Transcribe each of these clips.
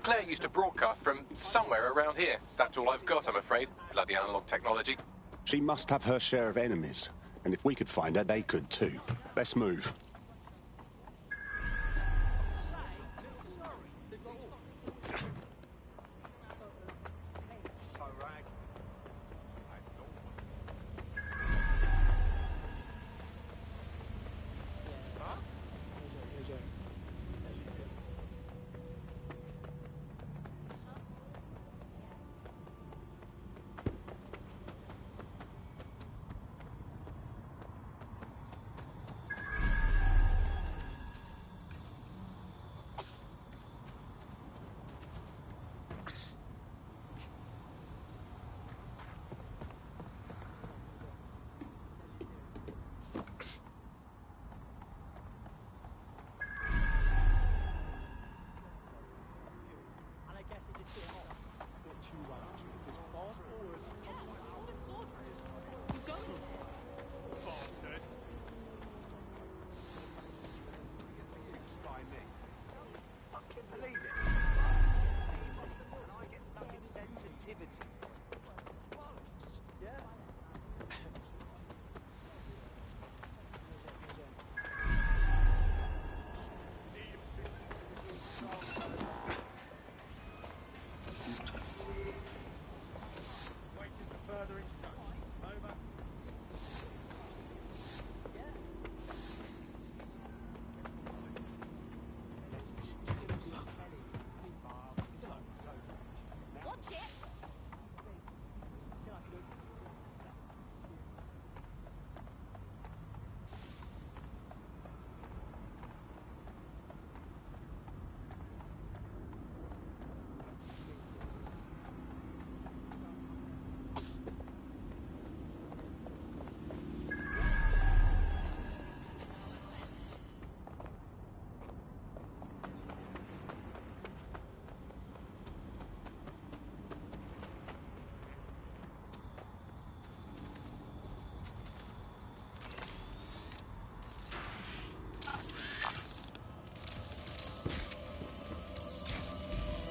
Claire used to broadcast from somewhere around here. That's all I've got, I'm afraid. Bloody analog technology. She must have her share of enemies. And if we could find her, they could too. Let's move.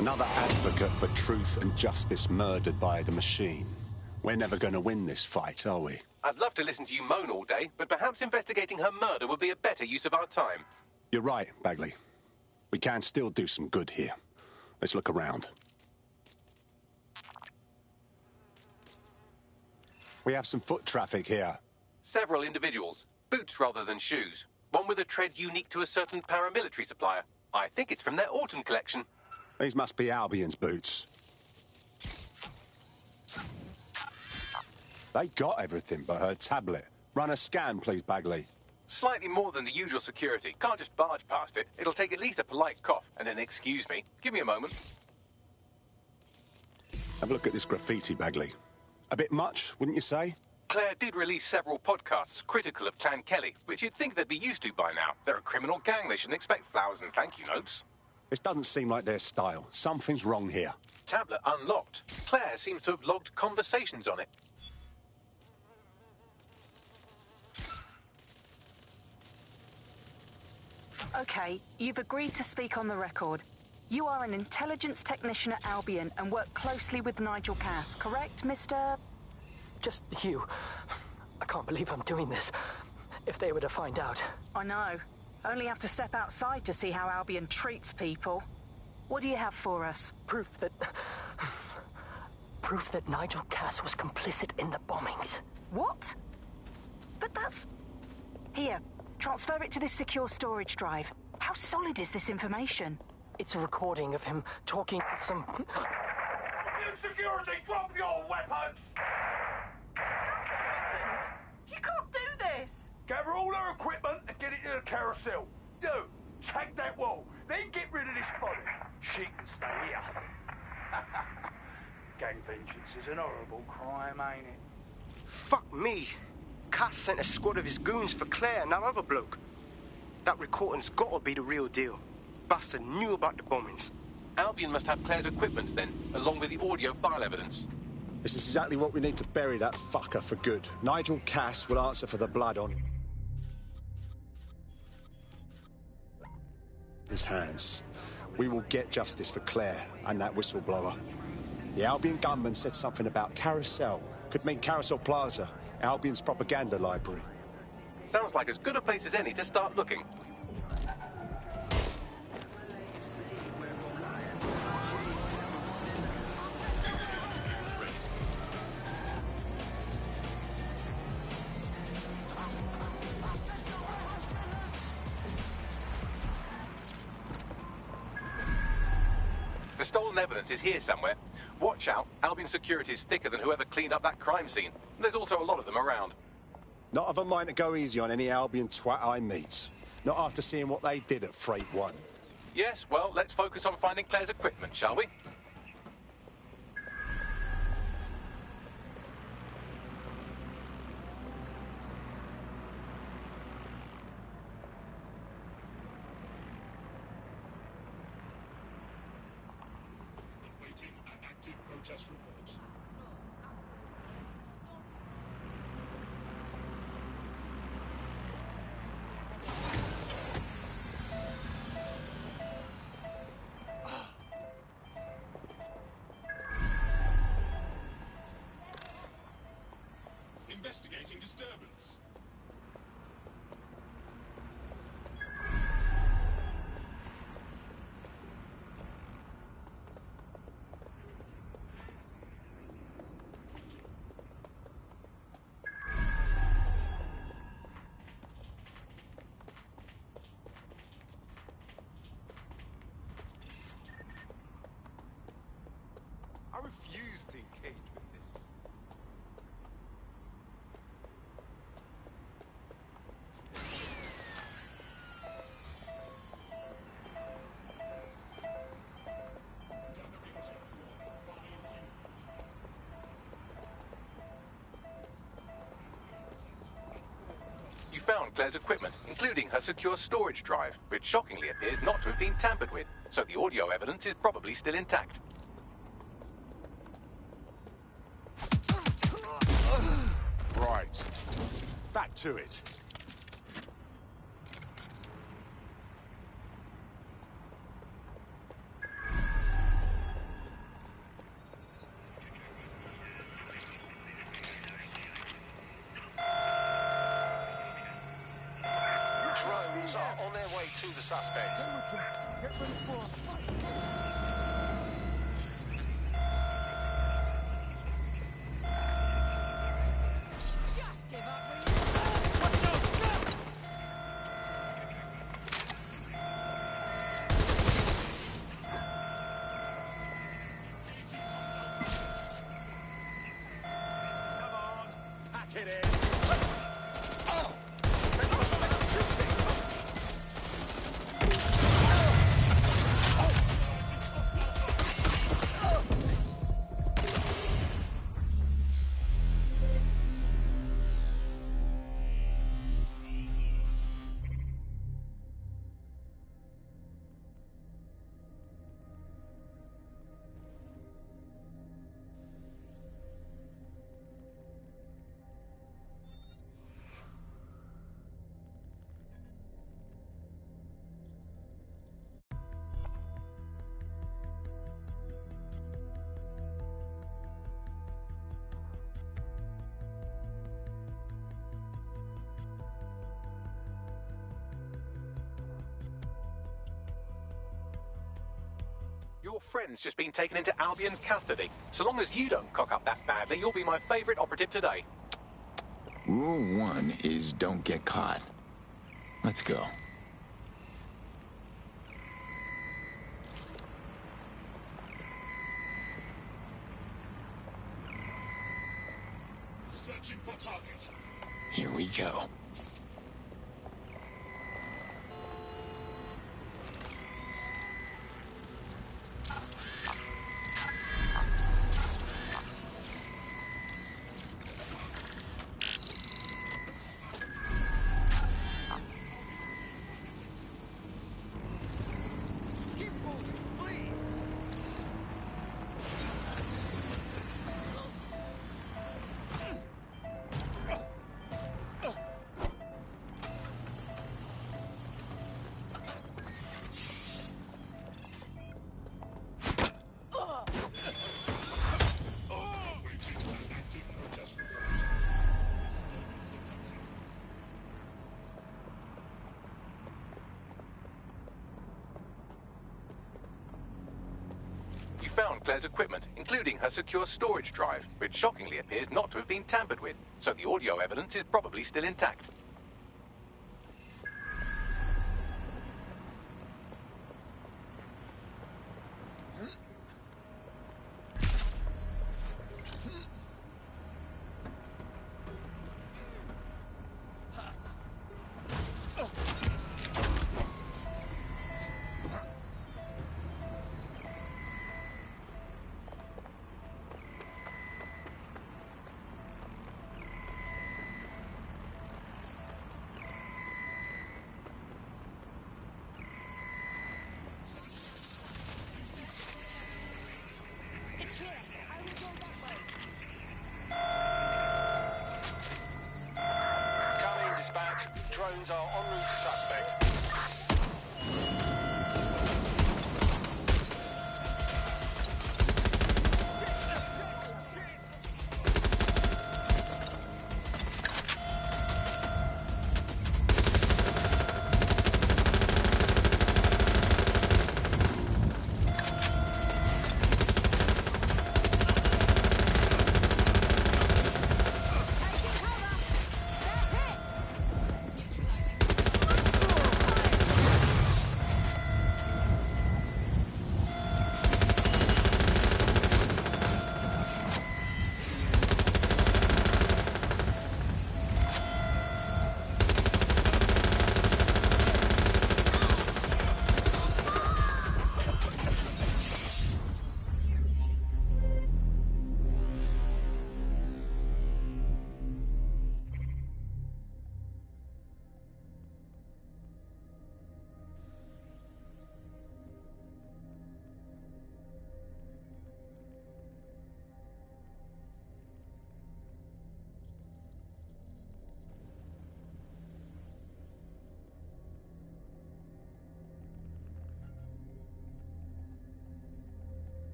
Another advocate for truth and justice murdered by the machine. We're never going to win this fight, are we? I'd love to listen to you moan all day, but perhaps investigating her murder would be a better use of our time. You're right, Bagley. We can still do some good here. Let's look around. We have some foot traffic here. Several individuals. Boots rather than shoes. One with a tread unique to a certain paramilitary supplier. I think it's from their autumn collection. These must be Albion's boots. They got everything but her tablet. Run a scan, please, Bagley. Slightly more than the usual security. Can't just barge past it. It'll take at least a polite cough and an excuse me. Give me a moment. Have a look at this graffiti, Bagley. A bit much, wouldn't you say? Claire did release several podcasts critical of Clan Kelly, which you'd think they'd be used to by now. They're a criminal gang. They shouldn't expect flowers and thank you notes. This doesn't seem like their style. Something's wrong here. Tablet unlocked. Claire seems to have logged conversations on it. Okay, you've agreed to speak on the record. You are an intelligence technician at Albion and work closely with Nigel Cass, correct, Mr...? Just you. I can't believe I'm doing this. If they were to find out... I know. Only have to step outside to see how Albion treats people. What do you have for us? Proof that Nigel Cass was complicit in the bombings. What? But that's... Here, transfer it to this secure storage drive. How solid is this information? It's a recording of him talking to some... Security, drop your weapons! You can't do this! Gather all her equipment and get it to the carousel. You, take that wall, then get rid of this body. She can stay here. Gang vengeance is an horrible crime, ain't it? Fuck me. Cass sent a squad of his goons for Claire and that other bloke. That recording's gotta be the real deal. Bastard knew about the bombings. Albion must have Claire's equipment then, along with the audio file evidence. This is exactly what we need to bury that fucker for good. Nigel Cass will answer for the blood on his hands. We will get justice for Claire and that whistleblower. The Albion gunman said something about Carousel. Could mean Carousel Plaza, Albion's propaganda library. Sounds like as good a place as any to start looking. The stolen evidence is here somewhere. Watch out, Albion security is thicker than whoever cleaned up that crime scene. There's also a lot of them around. Not of a mind to go easy on any Albion twat I meet. Not after seeing what they did at Freight 1. Yes, well, let's focus on finding Claire's equipment, shall we? Investigating disturbance. I refuse to engage with this. You found Claire's equipment, including her secure storage drive, which shockingly appears not to have been tampered with, so the audio evidence is probably still intact. Right. Back to it. Drones are on their way to the suspect. Your friend's just been taken into Albion custody. So long as you don't cock up that badly, you'll be my favorite operative today. Rule 1 is don't get caught. Let's go. Searching for target. Here we go. Claire's equipment, including her secure storage drive, which shockingly appears not to have been tampered with, so the audio evidence is probably still intact. Drones are en route to suspect.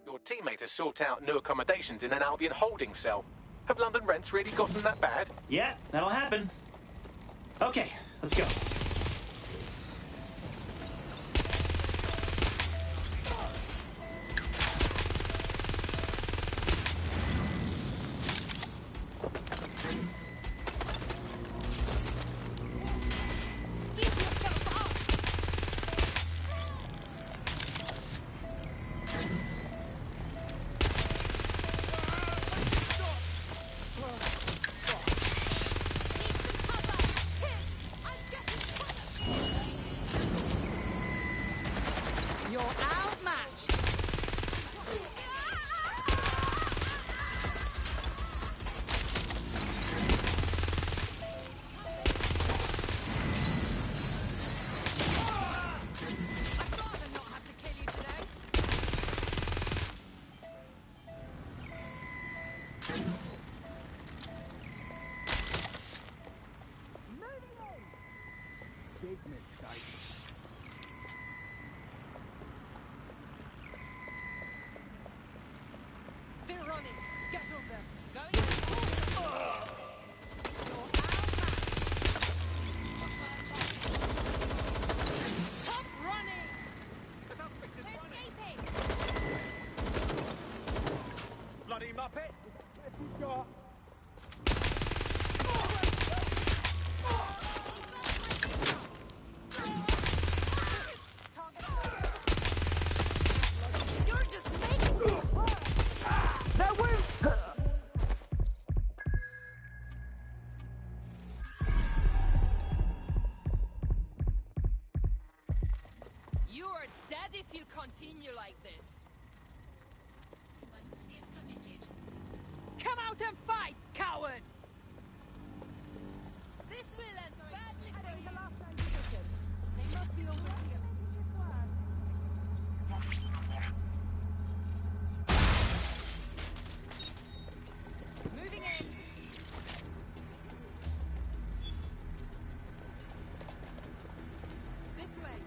Your teammate has sought out new accommodations in an Albion holding cell. Have London rents really gotten that bad? Yeah, that'll happen. Okay, let's go. They're running. Get over. Going. Stop running. They're escaping. Bloody muppet. You are dead if you continue like this. Come out and fight, coward! This will end badly for you. Moving in. This way.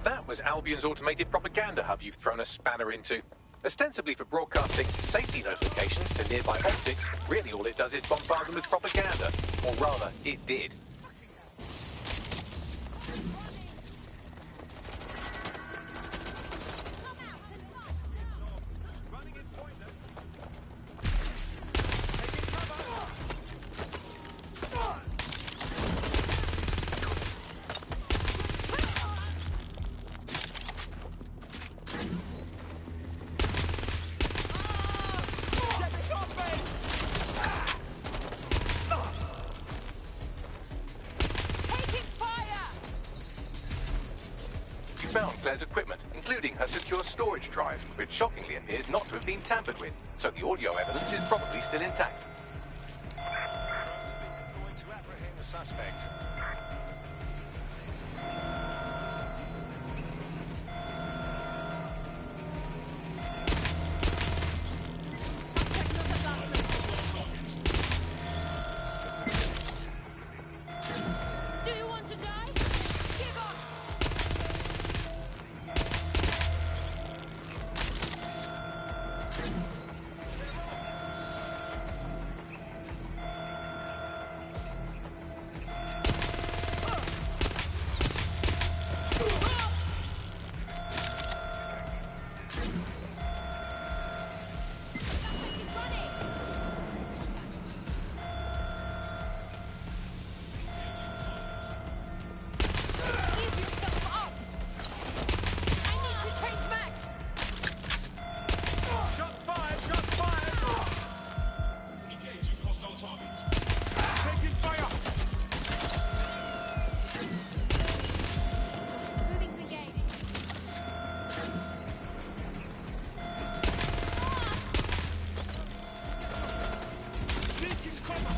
That was Albion's automated propaganda hub you've thrown a spanner into. Ostensibly for broadcasting safety notifications to nearby optics, really all it does is bombard them with propaganda. Or rather, it did. Found Claire's equipment, including her secure storage drive, which shockingly appears not to have been tampered with, so the audio evidence is probably still intact. Going to apprehend the suspect. Do you want to die? Give up! Give yourself up! I need to change max! Shots fired! Shots fired! Engaging hostile target. Taking fire! Moving to gate. Taking cover!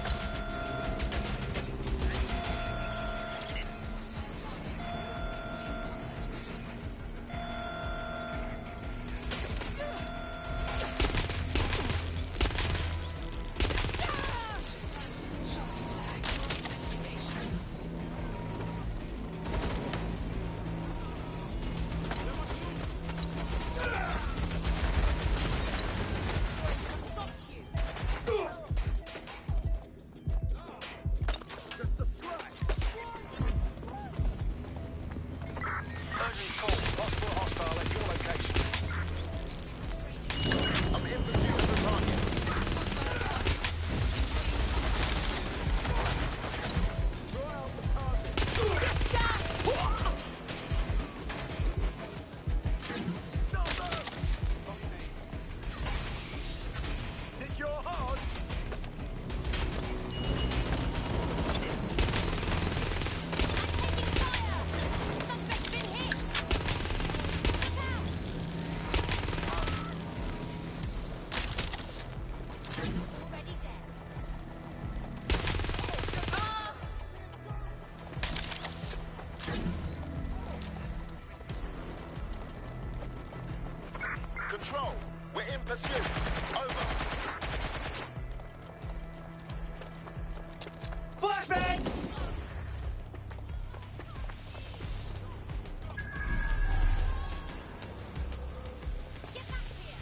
Urgent call. Possible hostile at your location. I'm in pursuit of the target. Hit your hard. Suspect's been hit! Look out! Already dead. Control. We're in pursuit. Over. Flashbang! Get back here!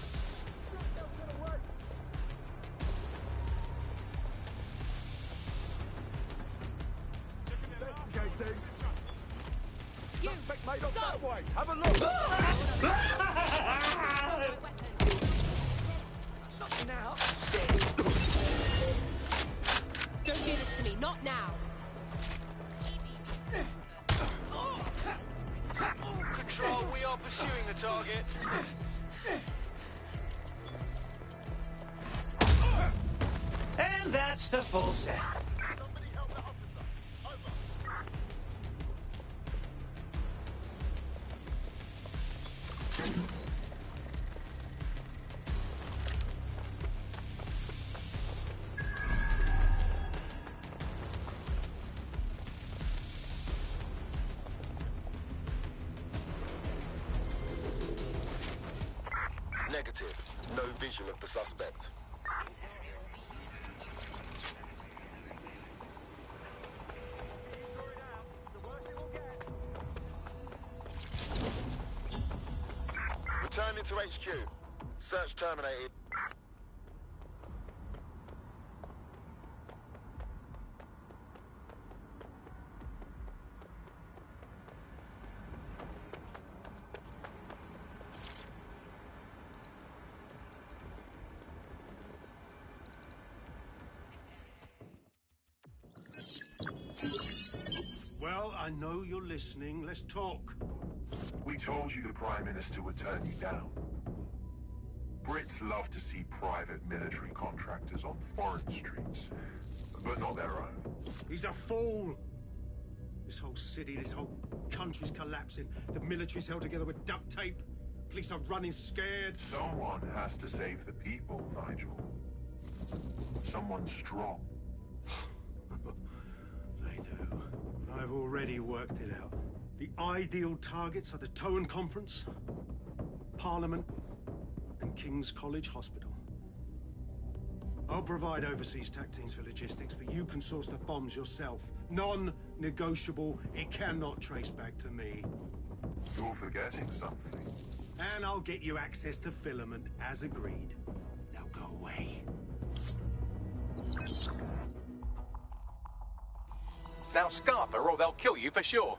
You! Made off Stop! that way. Have a look. My weapon! Not now. Don't do this to me, not now! Control, we are pursuing the target. And that's the full set. Somebody help the officer. Over. Negative. No vision of the suspect. Returning to HQ. Search terminated. Well, I know you're listening. Let's talk. We told you the Prime Minister would turn you down. Brits love to see private military contractors on foreign streets, but not their own. He's a fool! This whole city, this whole country's collapsing. The military's held together with duct tape. Police are running scared. Someone has to save the people, Nigel. Someone strong. They do. I've already worked it out. The ideal targets are the Towan Conference, Parliament, and King's College Hospital. I'll provide overseas tac teams for logistics, but you can source the bombs yourself. Non-negotiable. It cannot trace back to me. You're forgetting something. And I'll get you access to filament, as agreed. Now go away. Now Scarper, or they'll kill you for sure.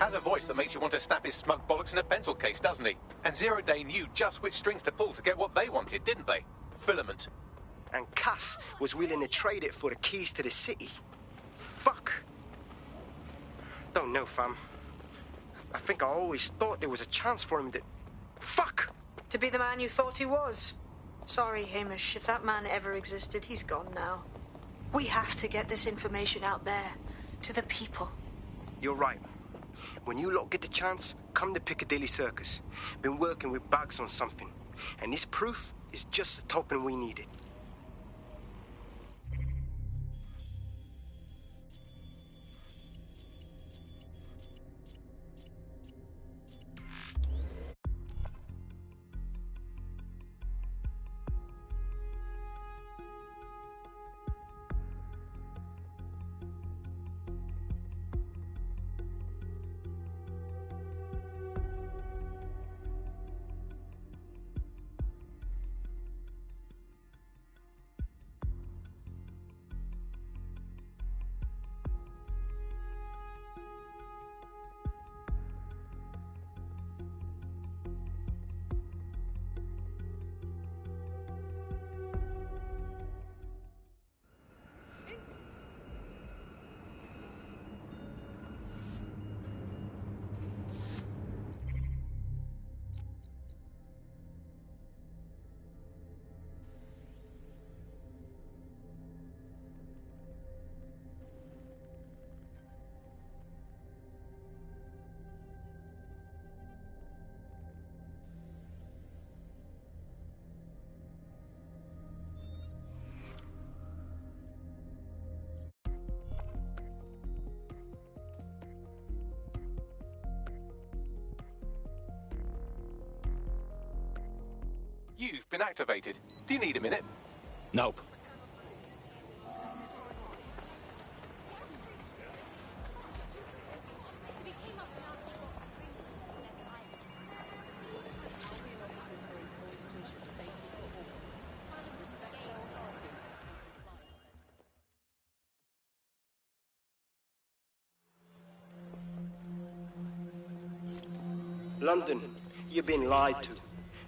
Has a voice that makes you want to snap his smug bollocks in a pencil case, doesn't he? And Zero Day knew just which strings to pull to get what they wanted, didn't they? Filament. And Cass was willing to trade it for the keys to the city. Fuck. Don't know, fam. I think I always thought there was a chance for him to... Fuck! To be the man you thought he was. Sorry, Hamish. If that man ever existed, he's gone now. We have to get this information out there, to the people. You're right. When you lot get the chance, come to Piccadilly Circus. Been working with Bugs on something. And this proof is just the token we needed. You've been activated. Do you need a minute? Nope. London, you've been lied to.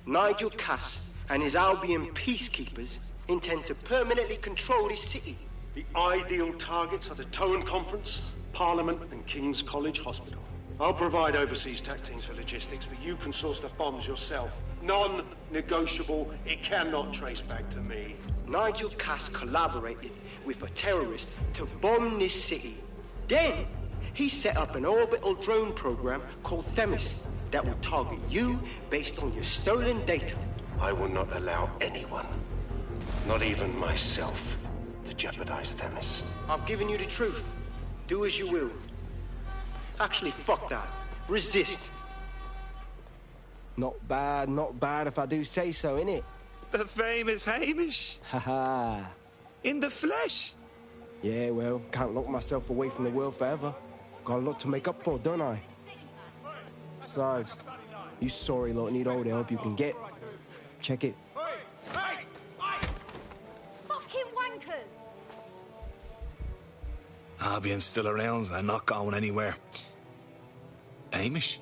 Nigel Cass and his Albion peacekeepers intend to permanently control this city. The ideal targets are the Towan Conference, Parliament, and King's College Hospital. I'll provide overseas tac teams for logistics, but you can source the bombs yourself. Non-negotiable. It cannot trace back to me. Nigel Cass collaborated with a terrorist to bomb this city. Then, he set up an orbital drone program called Themis that will target you based on your stolen data. I will not allow anyone, not even myself, to jeopardize Themis. I've given you the truth. Do as you will. Actually, fuck that. Resist. Not bad if I do say so, innit? The famous Hamish. Haha. In the flesh. Yeah, well, can't lock myself away from the world forever. Got a lot to make up for, don't I? Besides, you sorry lot need all the help you can get. Check it. Fucking wankers! Albion's still around and not going anywhere. Hamish?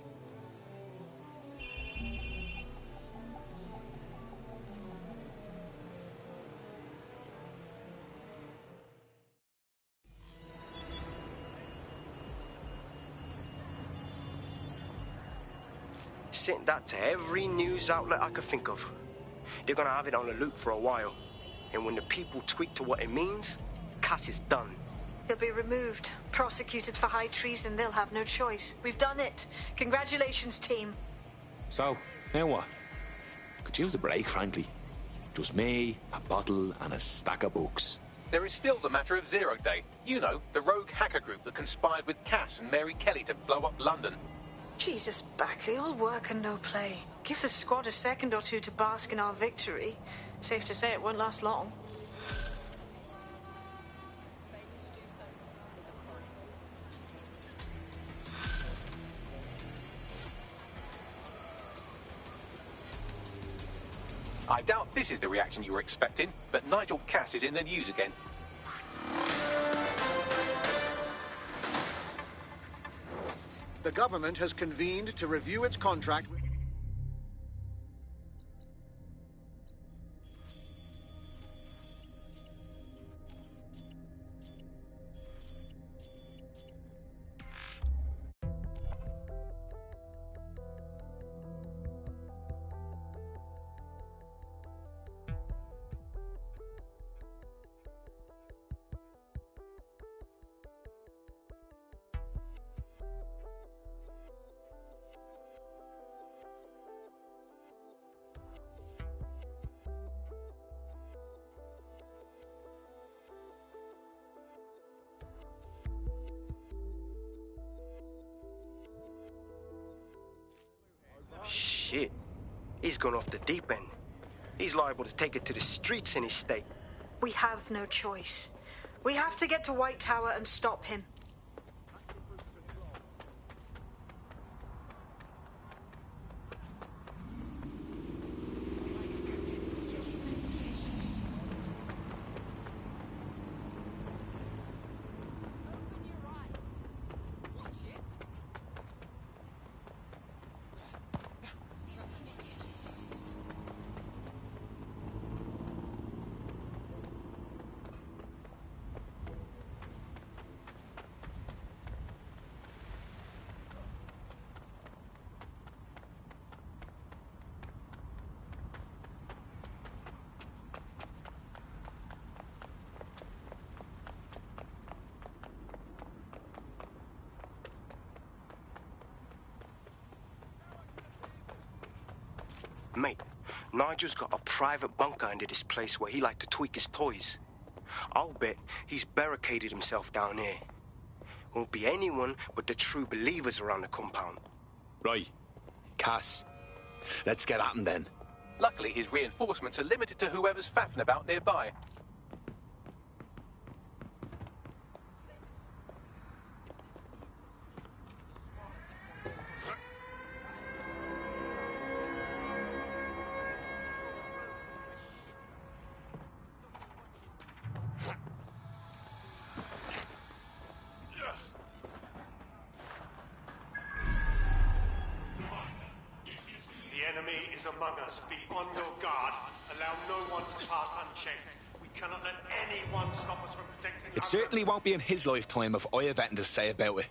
Sent that to every news outlet I could think of. They're gonna have it on the loop for a while. And when the people tweak to what it means, Cass is done. He'll be removed, prosecuted for high treason. They'll have no choice. We've done it. Congratulations, team. So, now what? Could use a break, frankly. Just me, a bottle, and a stack of books. There is still the matter of Zero Day. You know, the rogue hacker group that conspired with Cass and Mary Kelly to blow up London. Jesus, Bagley, all work and no play. Give the squad a second or two to bask in our victory. Safe to say it won't last long. I doubt this is the reaction you were expecting, but Nigel Cass is in the news again. The government has convened to review its contract. Shit. He's gone off the deep end. He's liable to take it to the streets in his state. We have no choice. We have to get to White Tower and stop him. Mate, Nigel's got a private bunker under this place where he liked to tweak his toys. I'll bet he's barricaded himself down here. Won't be anyone but the true believers around the compound. Right. Cass. Let's get at him then. Luckily, his reinforcements are limited to whoever's faffing about nearby. Among us, be on your guard. Allow no one to pass unchecked. We cannot let anyone stop us from protecting. It certainly won't be in his lifetime if I have anything to say about it.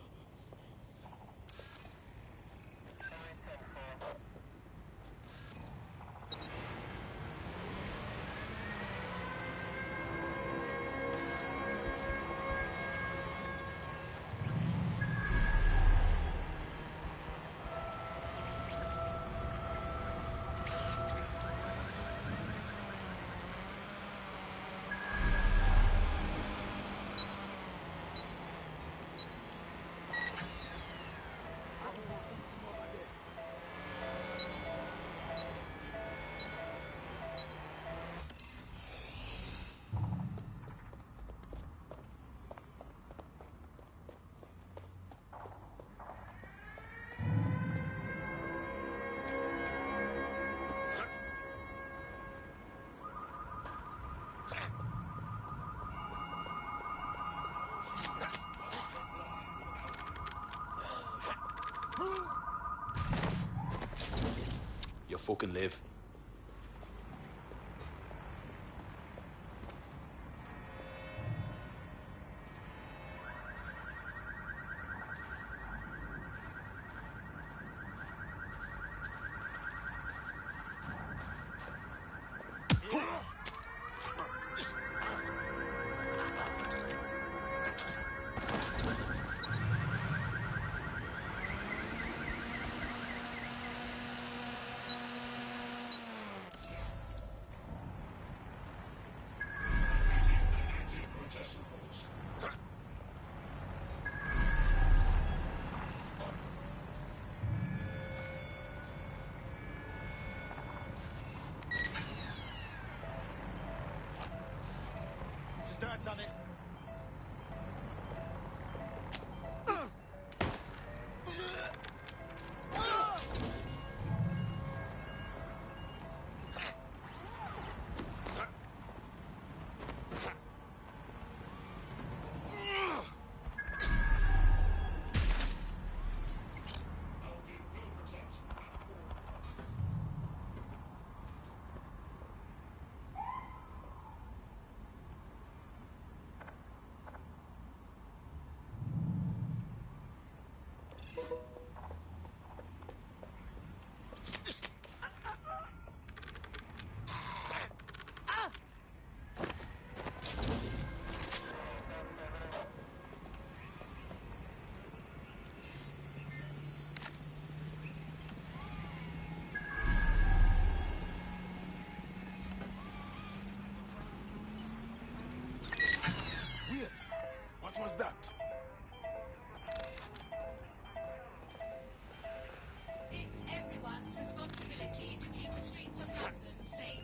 you fucking live. Starts on it. What was that? It's everyone's responsibility to keep the streets of London safe.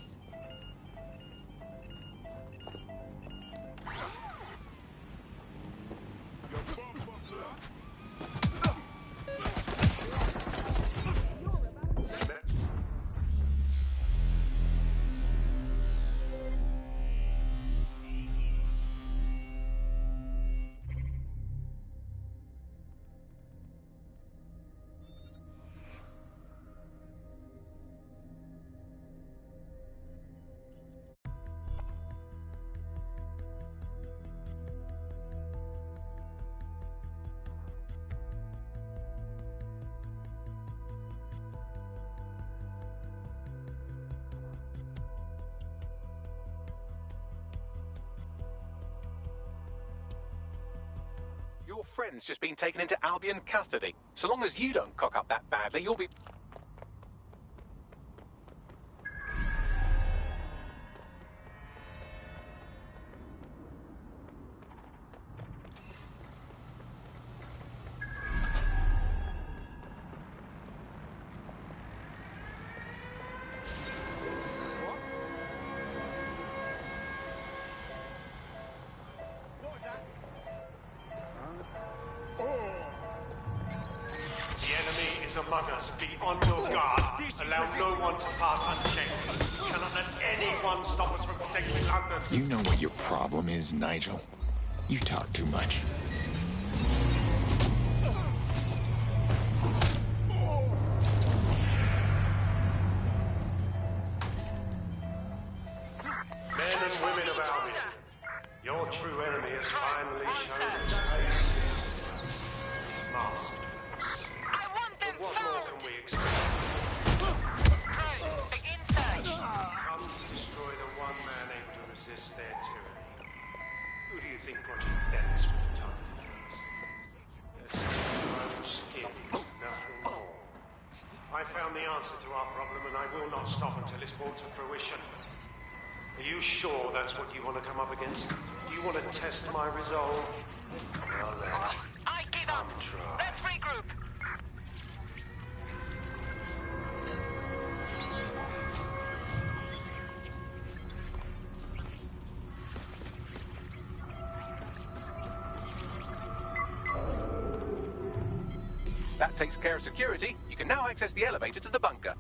Your friend's just been taken into Albion custody. So long as you don't cock up that badly, you'll be... among us. Be on your guard. Allow no one to pass unchecked. We cannot let anyone stop us from protecting London. You know what your problem is, Nigel? You talk too much. Men and women of Albion, your true enemy has finally shown its face. It's masked. What more can we expect? Begin search. Come to destroy the one man able to resist their tyranny. Who do you think Project Dennis would have targeted first? Their own skin, nothing more. I found the answer to our problem, and I will not stop until it's brought to fruition. Are you sure that's what you want to come up against? Do you want to test my resolve? Well then, I give up. Try. Let's regroup. That takes care of security. You can now access the elevator to the bunker.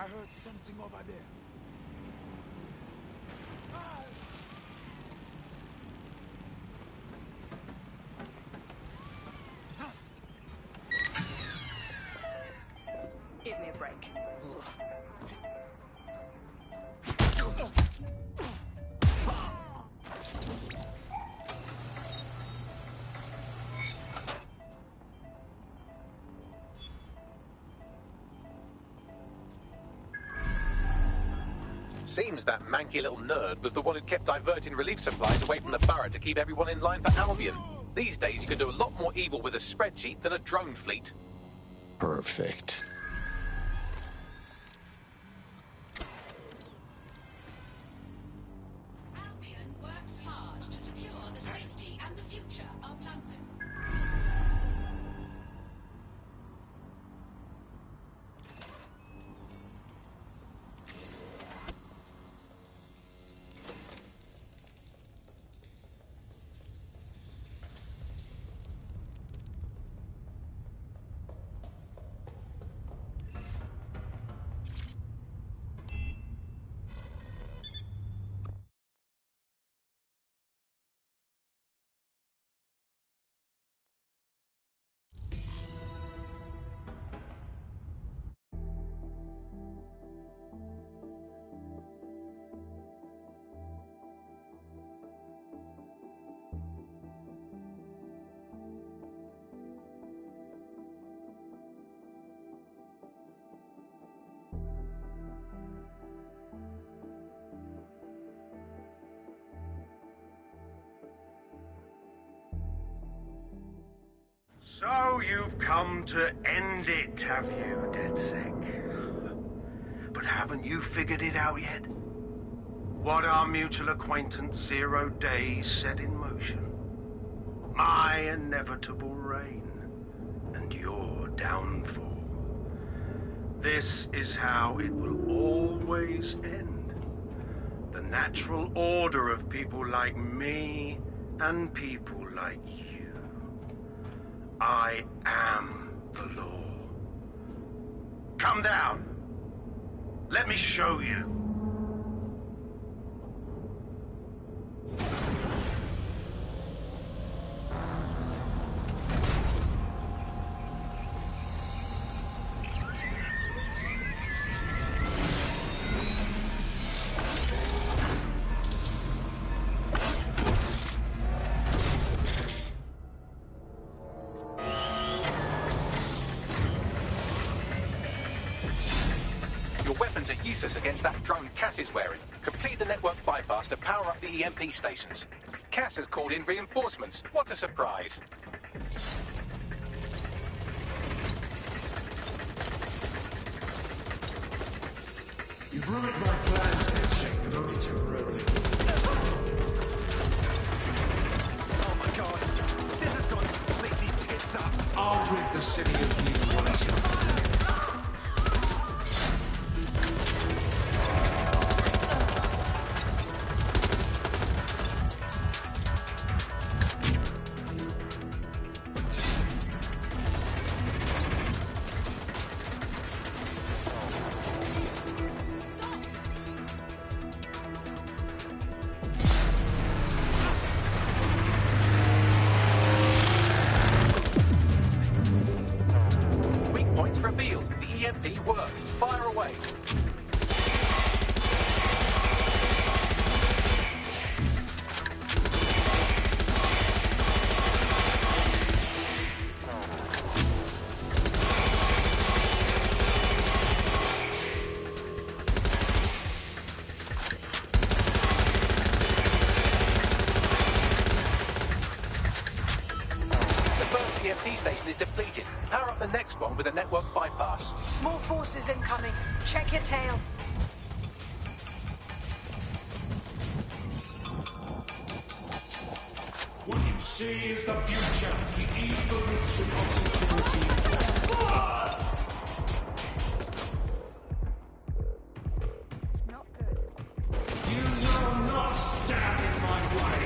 I heard something over there. Give me a break. Seems that manky little nerd was the one who kept diverting relief supplies away from the borough to keep everyone in line for Albion. These days you can do a lot more evil with a spreadsheet than a drone fleet. Perfect. Albion works hard to secure the safety and the future of London. So you've come to end it, have you, DedSec? But haven't you figured it out yet? What our mutual acquaintance 0 Days set in motion? My inevitable reign and your downfall. This is how it will always end. The natural order of people like me and people like you. I am the law. Come down. Let me show you. Are useless against that drone Cass is wearing. Complete the network bypass to power up the EMP stations. Cass has called in reinforcements. What a surprise. You've ruined my plans, DedSec, but only temporarily. Oh my god, this has gone completely tits up. I'll rid the city of you once and for all. With a network bypass. More forces incoming. Check your tail. What you see is the future, the evolution of security. Not good. You will not stand in my way.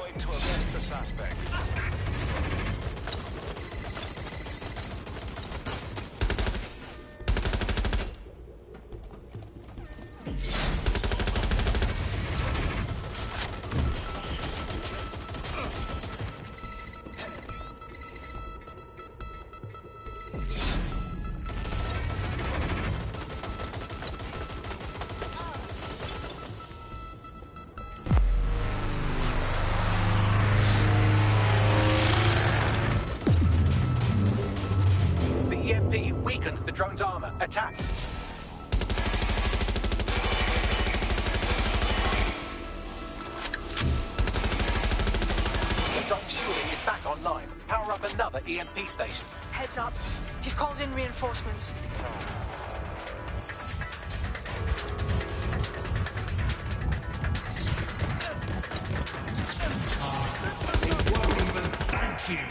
deployed to arrest the suspect. The drone's armor. Attack! The drone shielding is back online. Power up another EMP station. Heads up. He's called in reinforcements. It won't even thank you.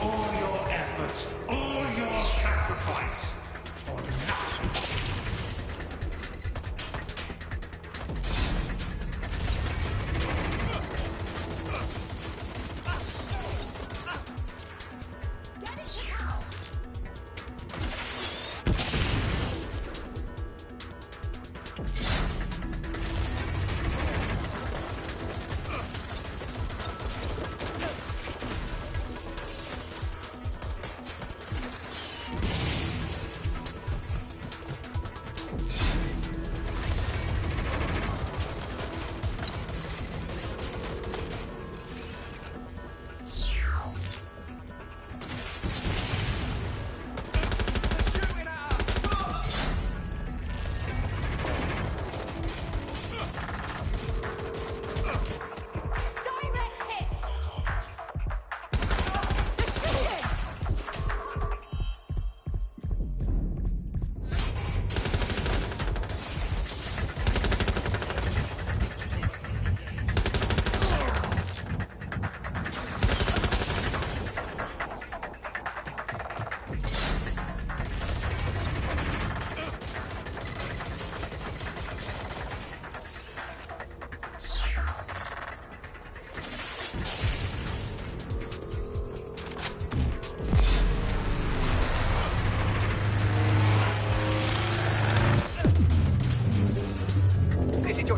All your efforts, all your sacrifice, for nothing.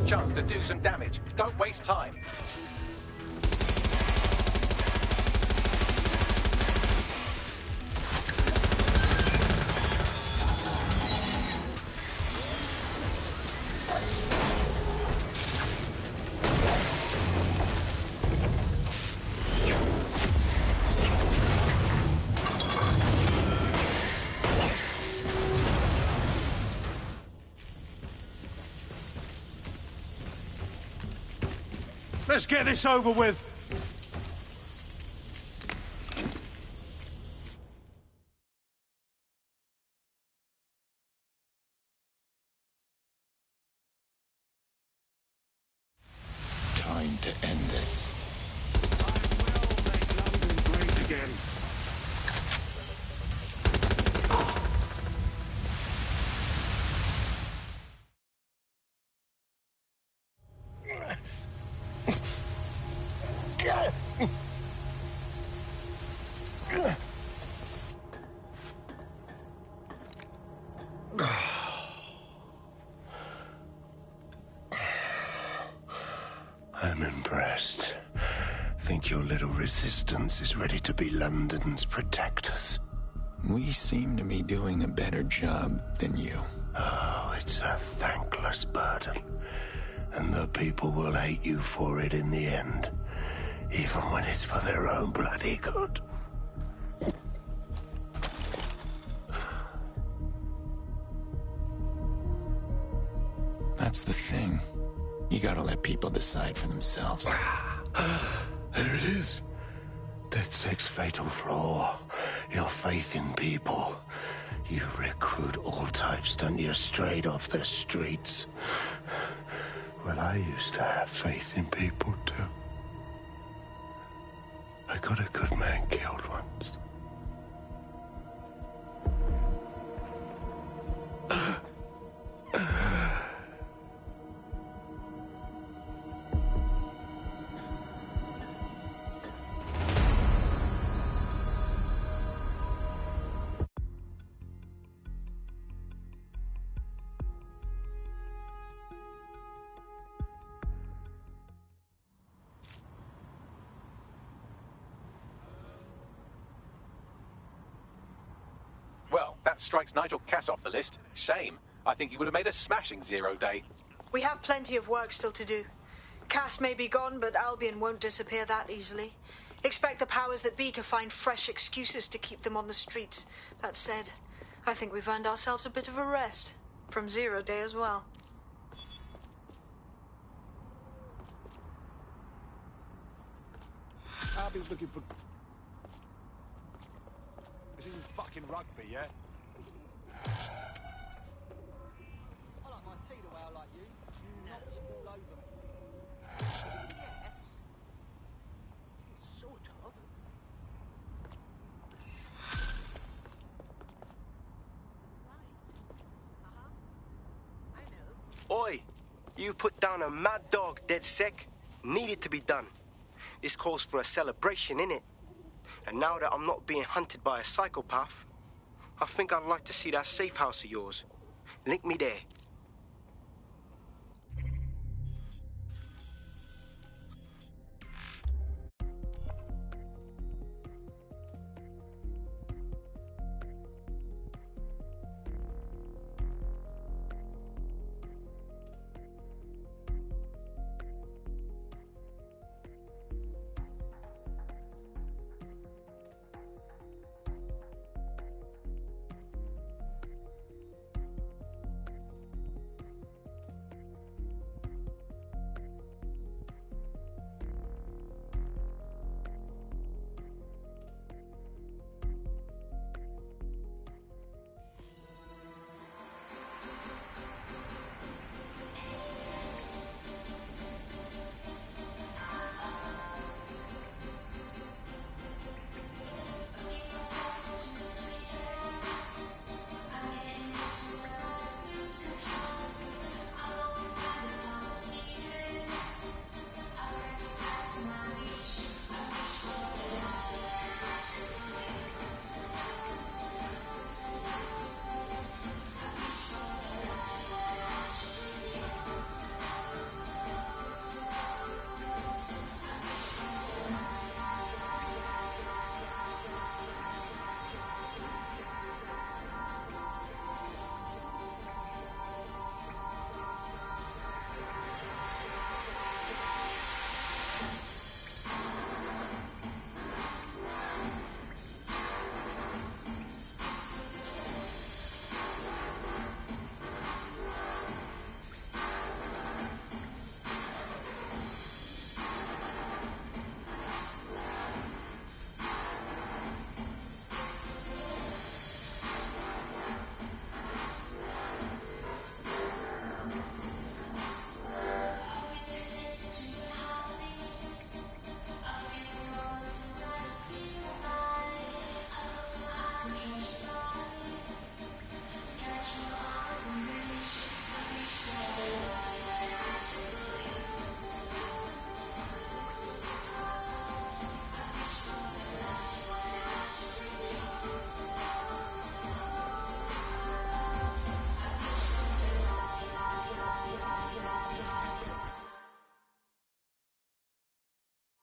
Chance to do some damage. Don't waste time. Let's get this over with. Time to end this. I will make London great again. I'm impressed. Think your little resistance is ready to be London's protectors? We seem to be doing a better job than you. Oh, it's a thankless burden. And the people will hate you for it in the end. Even when it's for their own bloody good. That's the thing. You gotta let people decide for themselves. There it is. DedSec's fatal flaw. Your faith in people. You recruit all types, don't you, straight off the streets. Well, I used to have faith in people, too. I got a good man killed once. That strikes Nigel Cass off the list. Shame. I think he would have made a smashing 0 day. We have plenty of work still to do. Cass may be gone, but Albion won't disappear that easily. Expect the powers that be to find fresh excuses to keep them on the streets. That said, I think we've earned ourselves a bit of a rest. From 0 day as well. Albion's looking for... This isn't fucking rugby, yeah? I like my tea the way I like you. Nuts all over me. Yes. Sort of. Oi! You put down a mad dog, DedSec. Needed to be done. This calls for a celebration, innit? And now that I'm not being hunted by a psychopath, I think I'd like to see that safe house of yours. Link me there.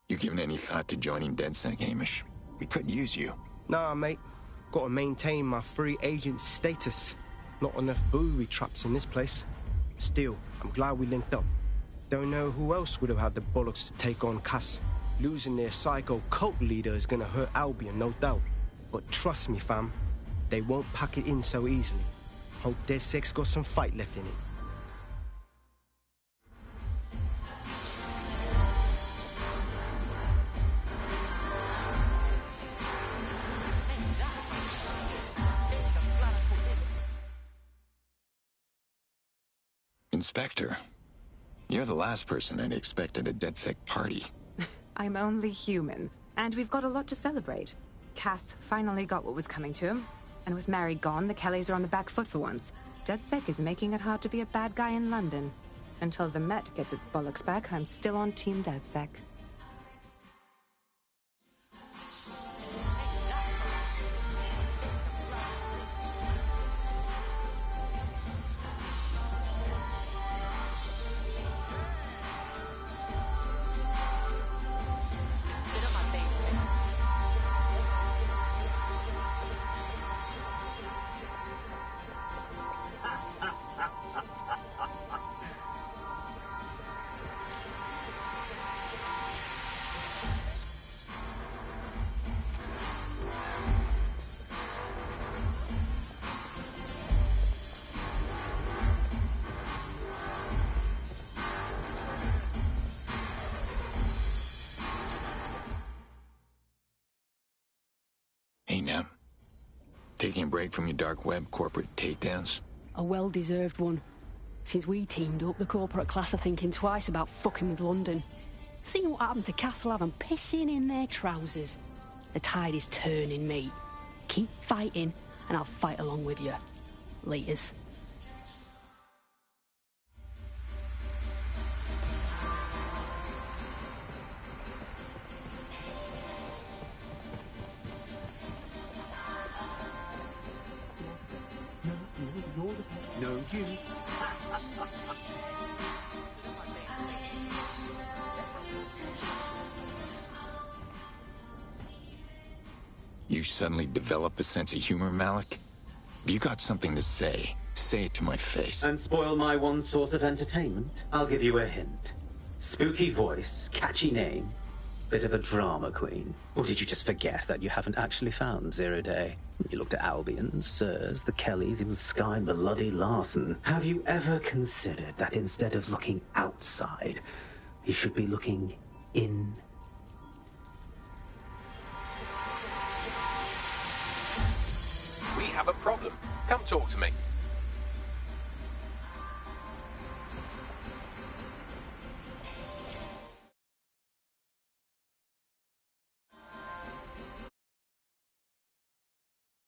You given any thought to joining DedSec, Hamish? We could use you. Nah, mate. Gotta maintain my free agent status. Not enough booby traps in this place. Still, I'm glad we linked up. Don't know who else would have had the bollocks to take on Cass. Losing their psycho cult leader is gonna hurt Albion, no doubt. But trust me, fam, they won't pack it in so easily. Hope DedSec's got some fight left in it. Inspector, you're the last person I'd expect at a DedSec party. I'm only human, and we've got a lot to celebrate. Cass finally got what was coming to him, and with Mary gone, the Kellys are on the back foot for once. DedSec is making it hard to be a bad guy in London. Until the Met gets its bollocks back, I'm still on Team DedSec. break from your dark web corporate takedowns? A well-deserved one. Since we teamed up, the corporate class are thinking twice about fucking with London. Seeing what happened to Castlehaven and pissing in their trousers. The tide is turning, mate. Keep fighting, and I'll fight along with you. Laters. No, you. You suddenly develop a sense of humor, Malik? If you got something to say, say it to my face. And spoil my one source of entertainment? I'll give you a hint. Spooky voice, catchy name, bit of a drama queen. Or did you just forget that you haven't actually found Zero Day? You looked at Albion, Sirs, the Kellys, even Sky Bloody Larson. Have you ever considered that instead of looking outside, you should be looking in? We have a problem. Come talk to me.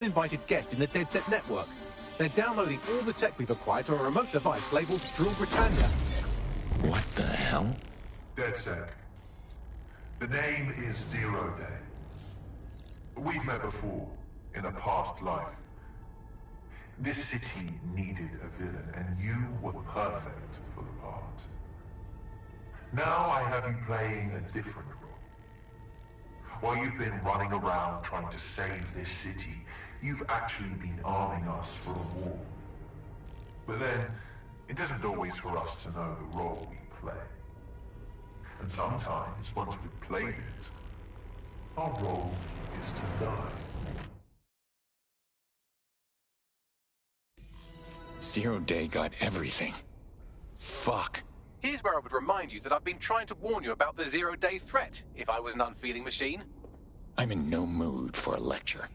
Invited guest in the DedSec network. They're downloading all the tech we've acquired to a remote device labeled Drill Britannia. What the hell? DedSec. The name is Zero Day. We've met before, in a past life. This city needed a villain, and you were perfect for the part. Now I have you playing a different role. While you've been running around trying to save this city, you've actually been arming us for a war. But then, it isn't always for us to know the role we play. And sometimes, once we've played it, our role is to die. Zero Day got everything. Fuck. Here's where I would remind you that I've been trying to warn you about the zero-day threat, if I was an unfeeling machine. I'm in no mood for a lecture.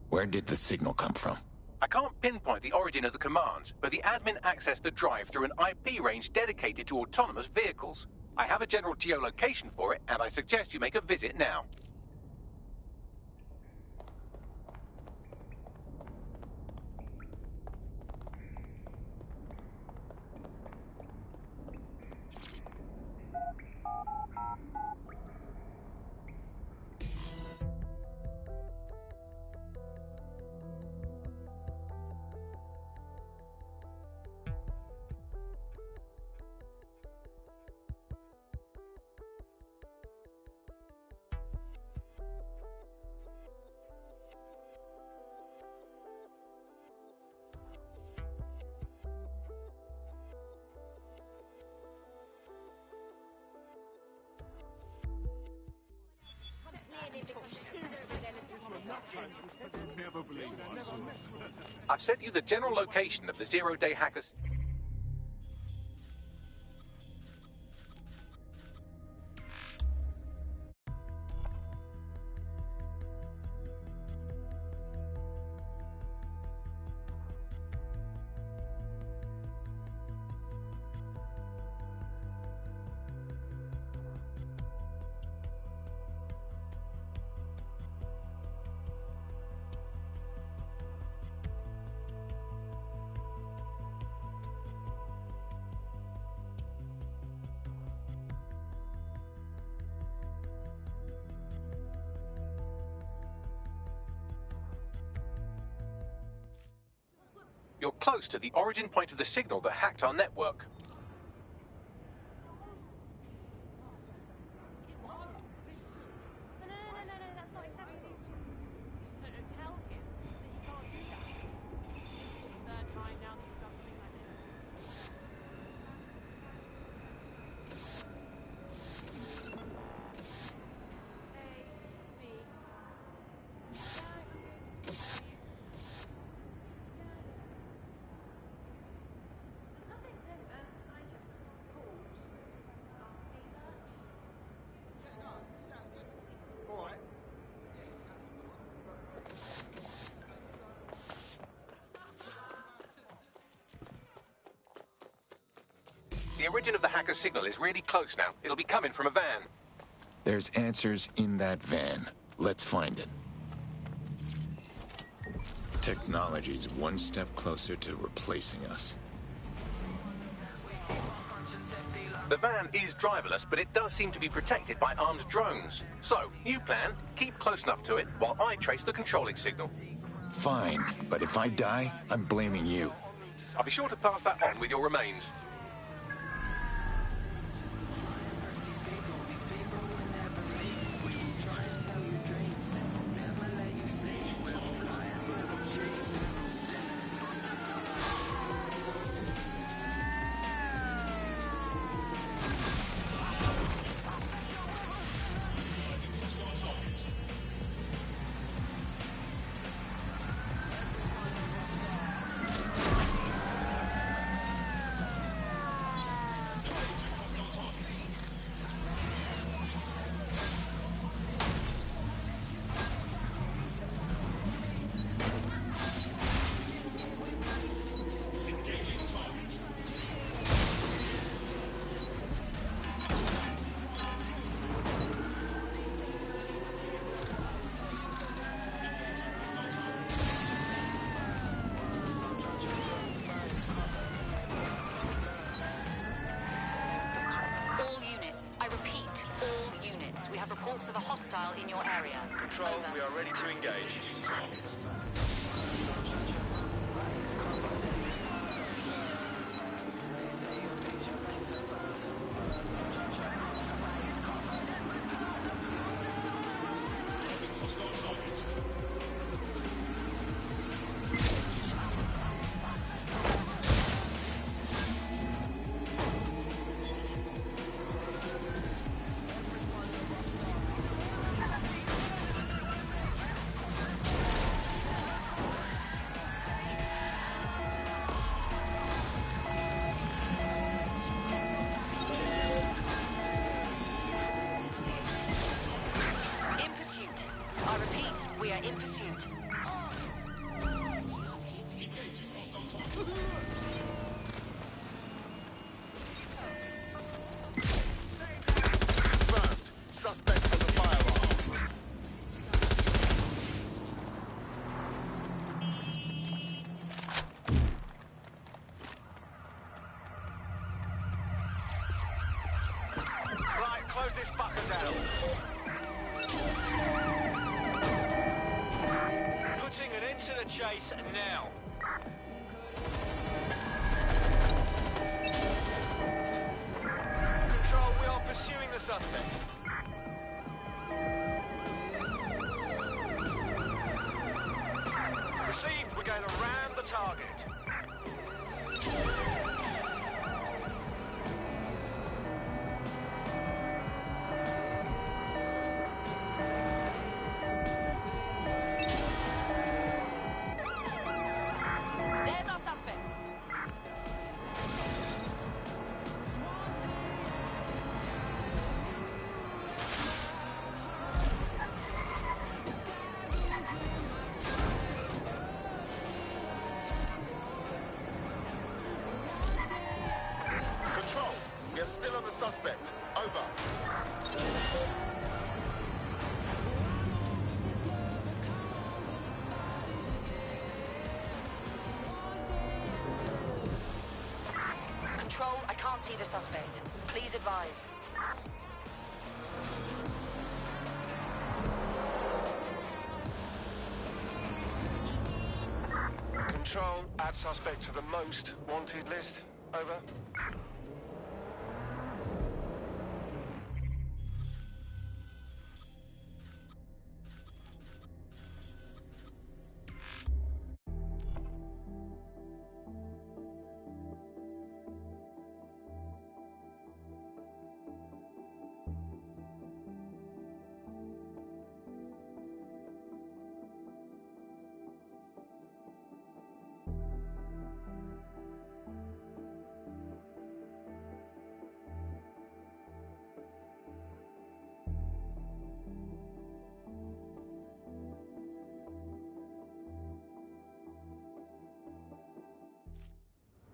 Where did the signal come from? I can't pinpoint the origin of the command, but the admin accessed the drive through an IP range dedicated to autonomous vehicles. I have a general geolocation for it, and I suggest you make a visit now. I've sent you the general location of the zero-day hackers. You're close to the origin point of the signal that hacked our network. The origin of the hacker's signal is really close now. It'll be coming from a van. There's answers in that van. Let's find it. Technology's one step closer to replacing us. The van is driverless, but it does seem to be protected by armed drones. So, new plan, keep close enough to it while I trace the controlling signal. Fine, but if I die, I'm blaming you. I'll be sure to pass that on with your remains. In your area. Control, we are ready to engage. In pursuit. Suspect has a firearm. Right, close this fucker down. Putting an end to the chase now. Control, we are pursuing the suspect. Received, we're going to ram the target. There's our suspect. Control, we are still on the suspect. Over. Control, I can't see the suspect. Please advise. Control, add suspect to the most wanted list. Over.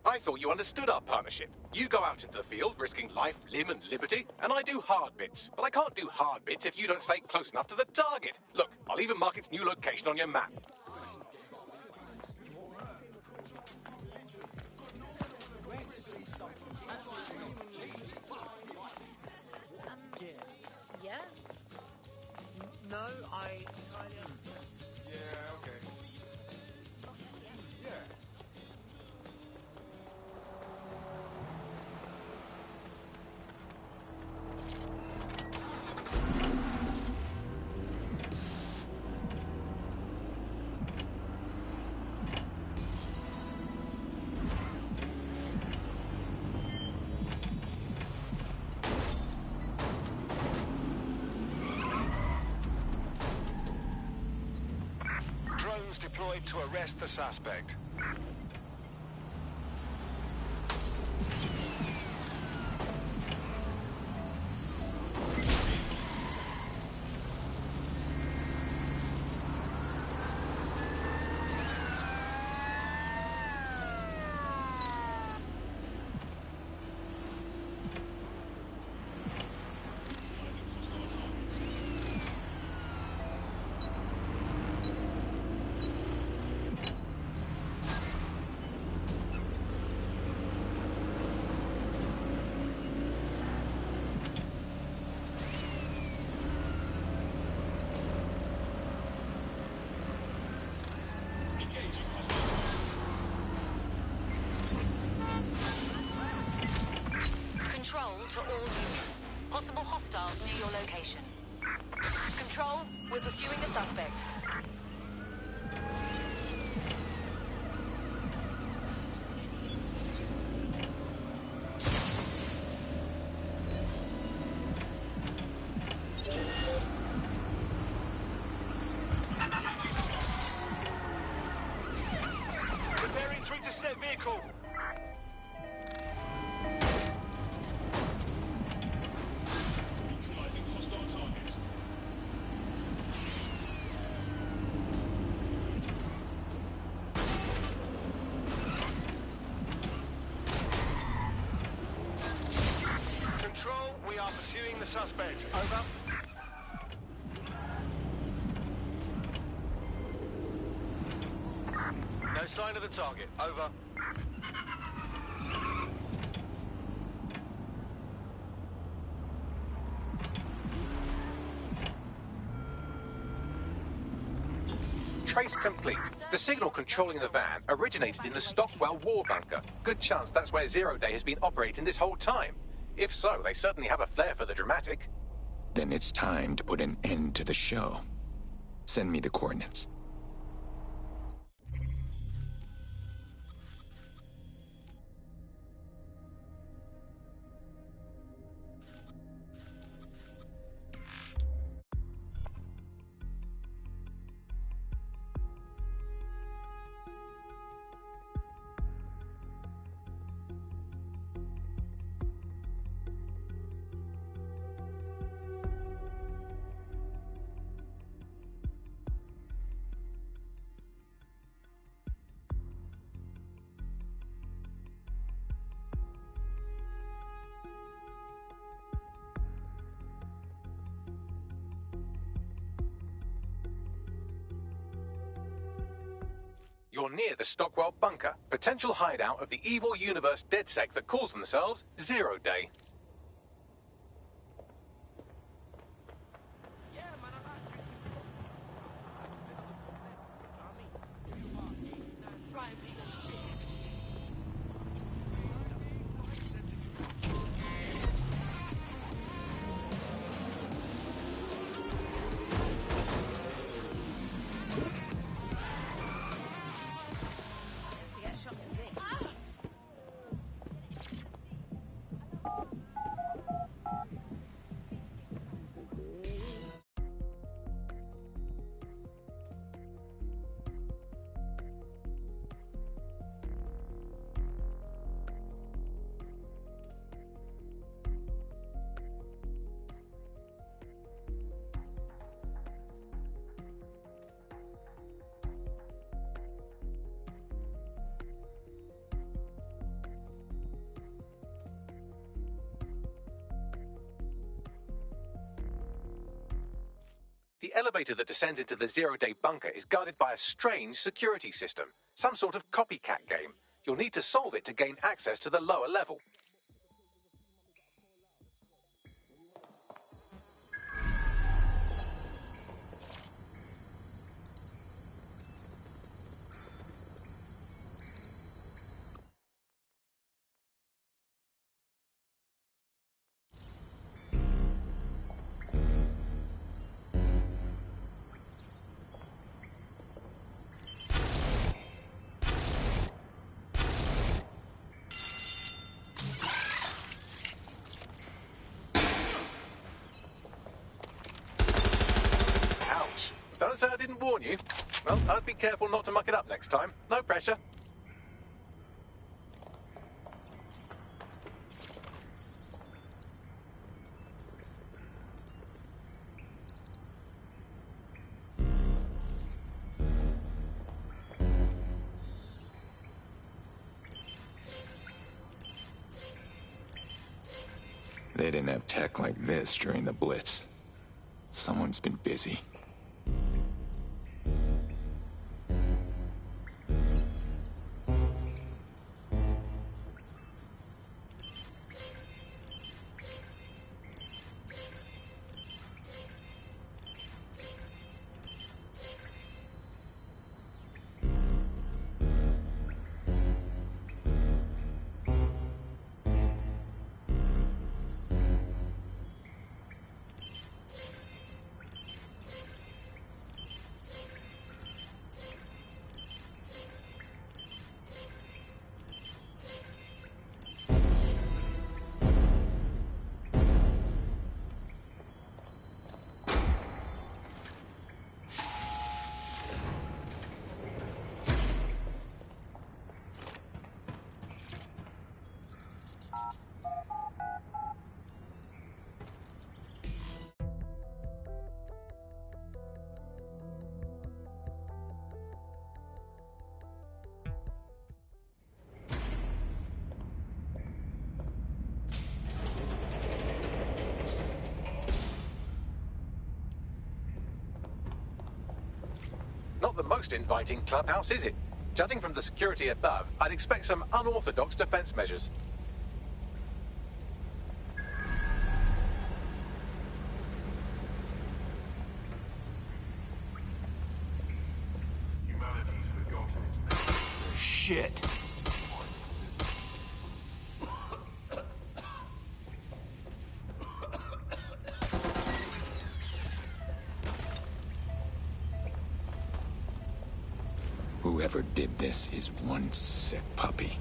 I thought you understood our partnership. You go out into the field, risking life, limb, and liberty, and I do hard bits. But I can't do hard bits if you don't stay close enough to the target. Look, I'll even mark its new location on your map. Yeah? No, I entirely understand. Yeah, okay. Yeah. Drones deployed to arrest the suspect. Control to all units. Possible hostiles near your location. Control, we're pursuing the suspect. Preparing 3 to set vehicle. Control, we are pursuing the suspect. Over. No sign of the target. Over. Trace complete. The signal controlling the van originated in the Stockwell war bunker. Good chance that's where Zero Day has been operating this whole time. If so, they certainly have a flair for the dramatic. Then it's time to put an end to the show. Send me the coordinates. You're near the Stockwell bunker, potential hideout of the evil universe DedSec that calls themselves Zero Day. The elevator that descends into the zero-day bunker is guarded by a strange security system. Some sort of copycat game. You'll need to solve it to gain access to the lower level. Don't say I didn't warn you. Well, I'd be careful not to muck it up next time. No pressure. They didn't have tech like this during the Blitz. Someone's been busy. Not the most inviting clubhouse, is it? Judging from the security above, I'd expect some unorthodox defense measures. Humanity's forgotten its name. Shit. Whoever did this is one sick puppy.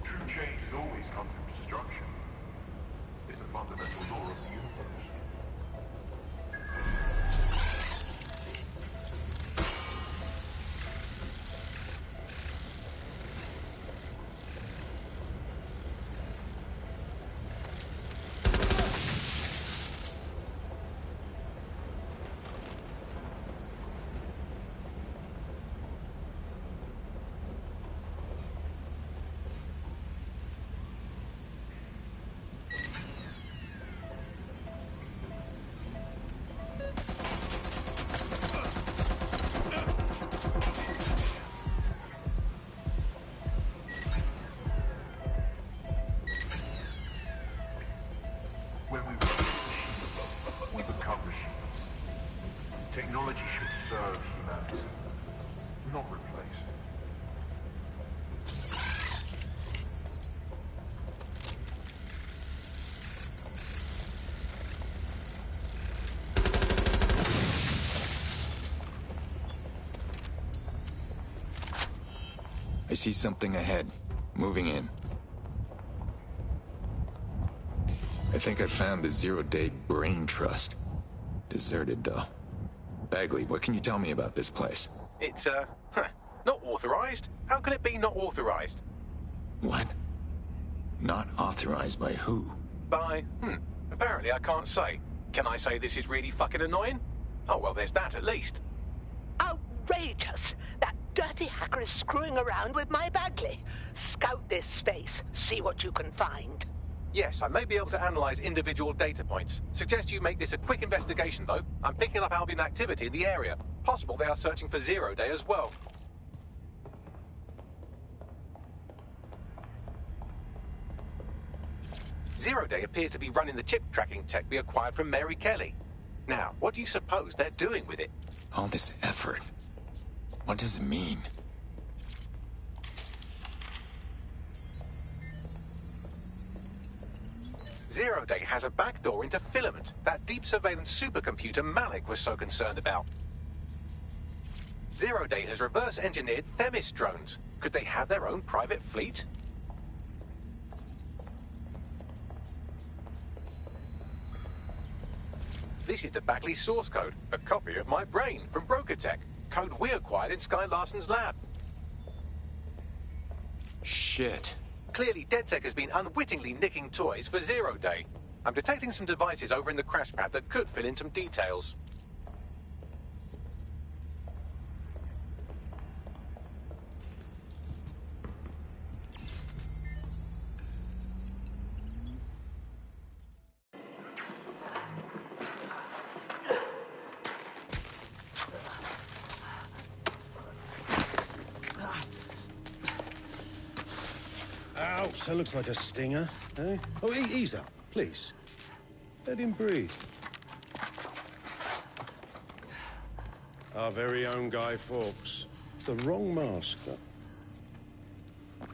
True change has always come from destruction. It's the fundamental law of the universe. When we work with machines, we become machines. Technology should serve humanity, not replace it. I see something ahead. Moving in. I think I found the Zero-Day Brain Trust. Deserted, though. Bagley, what can you tell me about this place? It's, not authorized? How can it be not authorized? What? Not authorized by who? By, apparently I can't say. Can I say this is really fucking annoying? Oh, well, there's that at least. Outrageous! That dirty hacker is screwing around with my Bagley. Scout this space. See what you can find. Yes, I may be able to analyze individual data points. Suggest you make this a quick investigation, though. I'm picking up Albion activity in the area. Possible they are searching for Zero Day as well. Zero Day appears to be running the chip tracking tech we acquired from Mary Kelly. Now, what do you suppose they're doing with it? All this effort. What does it mean? Zero Day has a backdoor into Filament, that deep surveillance supercomputer Malik was so concerned about. Zero Day has reverse-engineered Themis drones. Could they have their own private fleet? This is the Bagley source code, a copy of my brain from BrokerTech, code we acquired in Sky Larson's lab. Shit. Clearly, DedSec has been unwittingly nicking toys for Zero Day. I'm detecting some devices over in the crash pad that could fill in some details. Ouch, that looks like a stinger, eh? Oh, ease up, please. Let him breathe. Our very own Guy Fawkes. It's the wrong mask.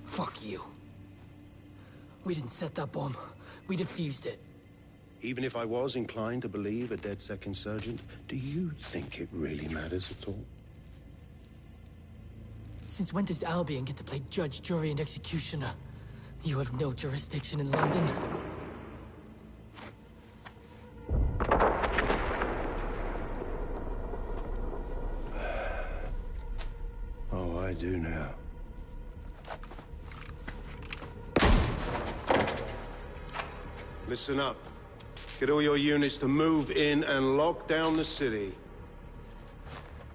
Fuck you. We didn't set that bomb. We defused it. Even if I was inclined to believe a DedSec insurgent, do you think it really matters at all? Since when does Albion get to play judge, jury, and executioner? You have no jurisdiction in London. Oh, I do now. Listen up. Get all your units to move in and lock down the city.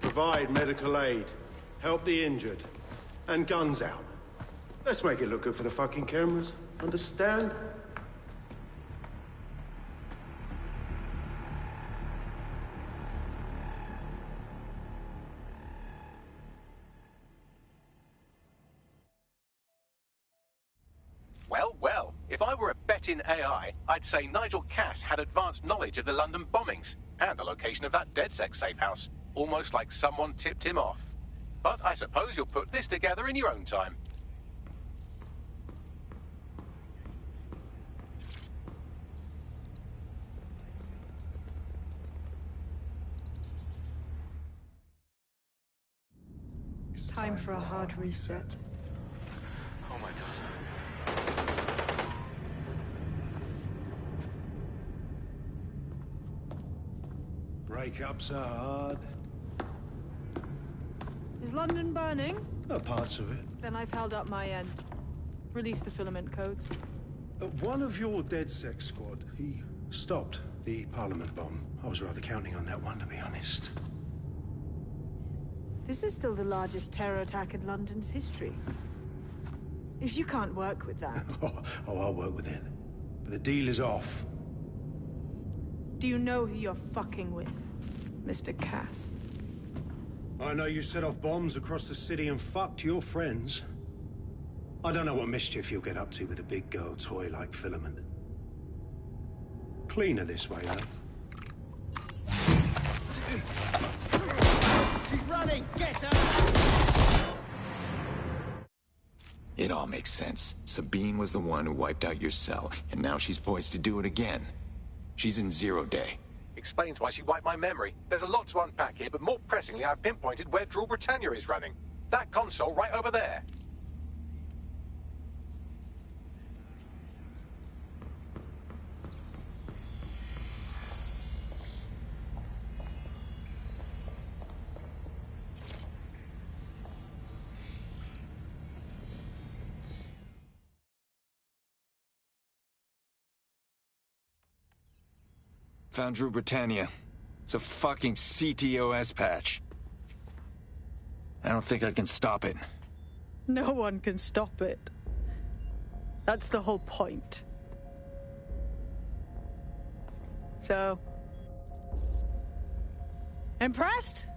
Provide medical aid. Help the injured. And guns out. Let's make it look good for the fucking cameras. Understand? Well, well, if I were a betting AI, I'd say Nigel Cass had advanced knowledge of the London bombings and the location of that DedSec safe house. Almost like someone tipped him off. But I suppose you'll put this together in your own time. It's time for a hard reset. Oh my god. Breakups are hard. Is London burning? Oh, parts of it. Then I've held up my end. Release the filament codes. One of your DedSec squad, he stopped the Parliament bomb. I was rather counting on that one, to be honest. This is still the largest terror attack in London's history. If you can't work with that... Oh, I'll work with it. But the deal is off. Do you know who you're fucking with, Mr. Cass? I know you set off bombs across the city and fucked your friends. I don't know what mischief you'll get up to with a big girl toy like Filament. Cleaner this way, though. She's running! Get her! It all makes sense. Sabine was the one who wiped out your cell, and now she's poised to do it again. She's in Zero Day. Explains why she wiped my memory. There's a lot to unpack here, but more pressingly, I've pinpointed where Drool Britannia is running. That console right over there. Found Drew Britannia. It's a fucking CTOS patch. I don't think I can stop it. No one can stop it. That's the whole point. So... impressed?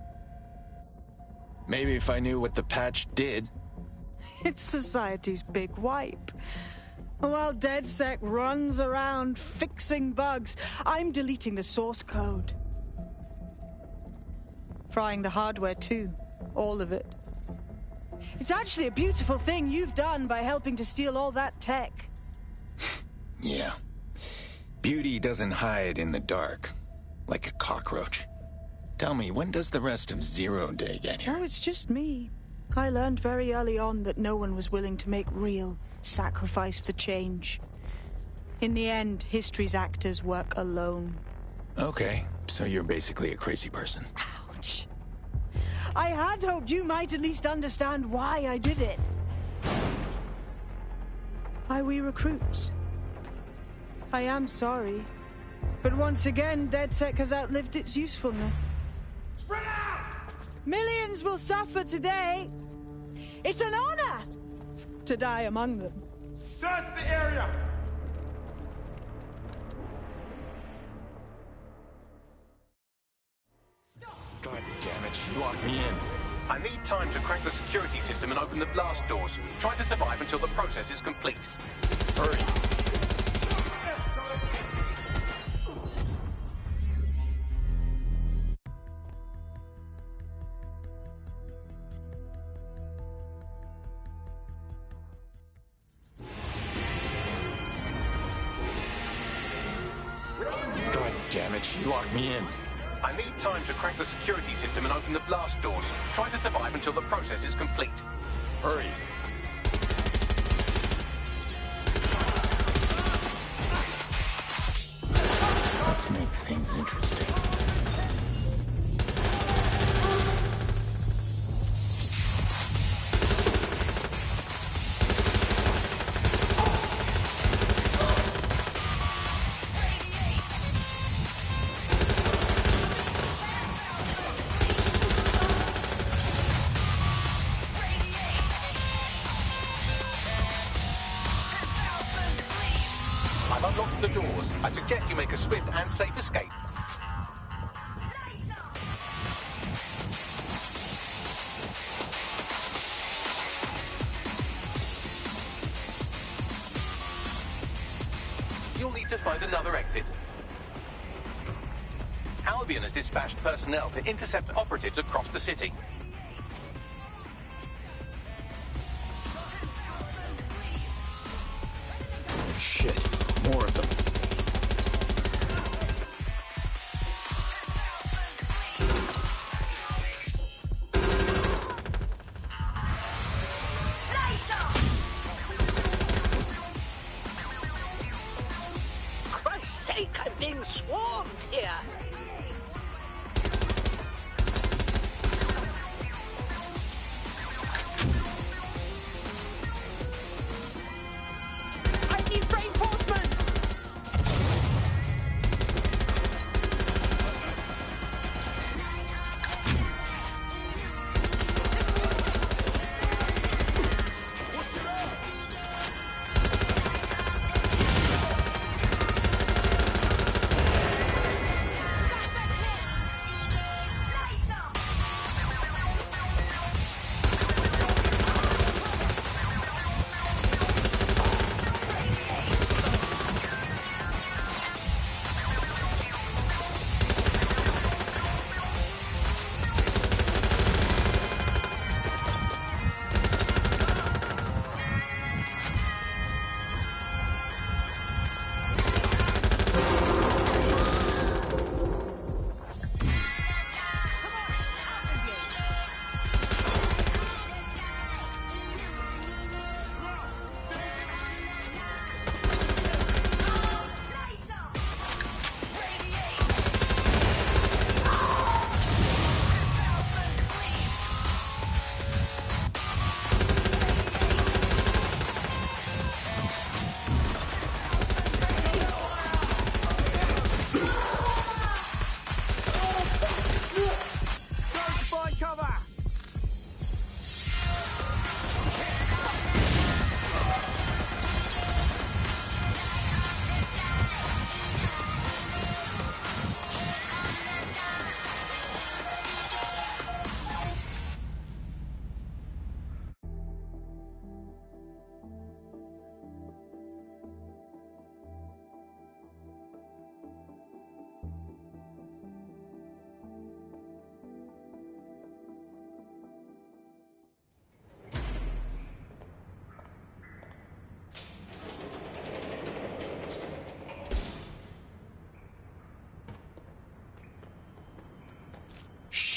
Maybe if I knew what the patch did. It's society's big wipe. While DedSec runs around fixing bugs, I'm deleting the source code. Frying the hardware too. All of it. It's actually a beautiful thing you've done by helping to steal all that tech. Yeah. Beauty doesn't hide in the dark. Like a cockroach. Tell me, when does the rest of Zero Day get here? Oh, it's just me. I learned very early on that no one was willing to make real sacrifice for change. In the end, history's actors work alone. Okay, so you're basically a crazy person. Ouch. I had hoped you might at least understand why I did it. Why we recruits. I am sorry, but once again, DedSec has outlived its usefulness. Spread out! Millions will suffer today. It's an honor to die among them. Search the area! God damn it, she locked me in. I need time to crack the security system and open the blast doors. Try to survive until the process is complete. Hurry. God damn it, she locked me in. I need time to crack the security system and open the blast doors. Try to survive until the process is complete. Hurry. Let's make things interesting. I've unlocked the doors. I suggest you make a swift and safe escape. You'll need to find another exit. Albion has dispatched personnel to intercept operatives across the city. Shit, more of them. Christ's sake, I'm being swarmed here. I need reinforcements!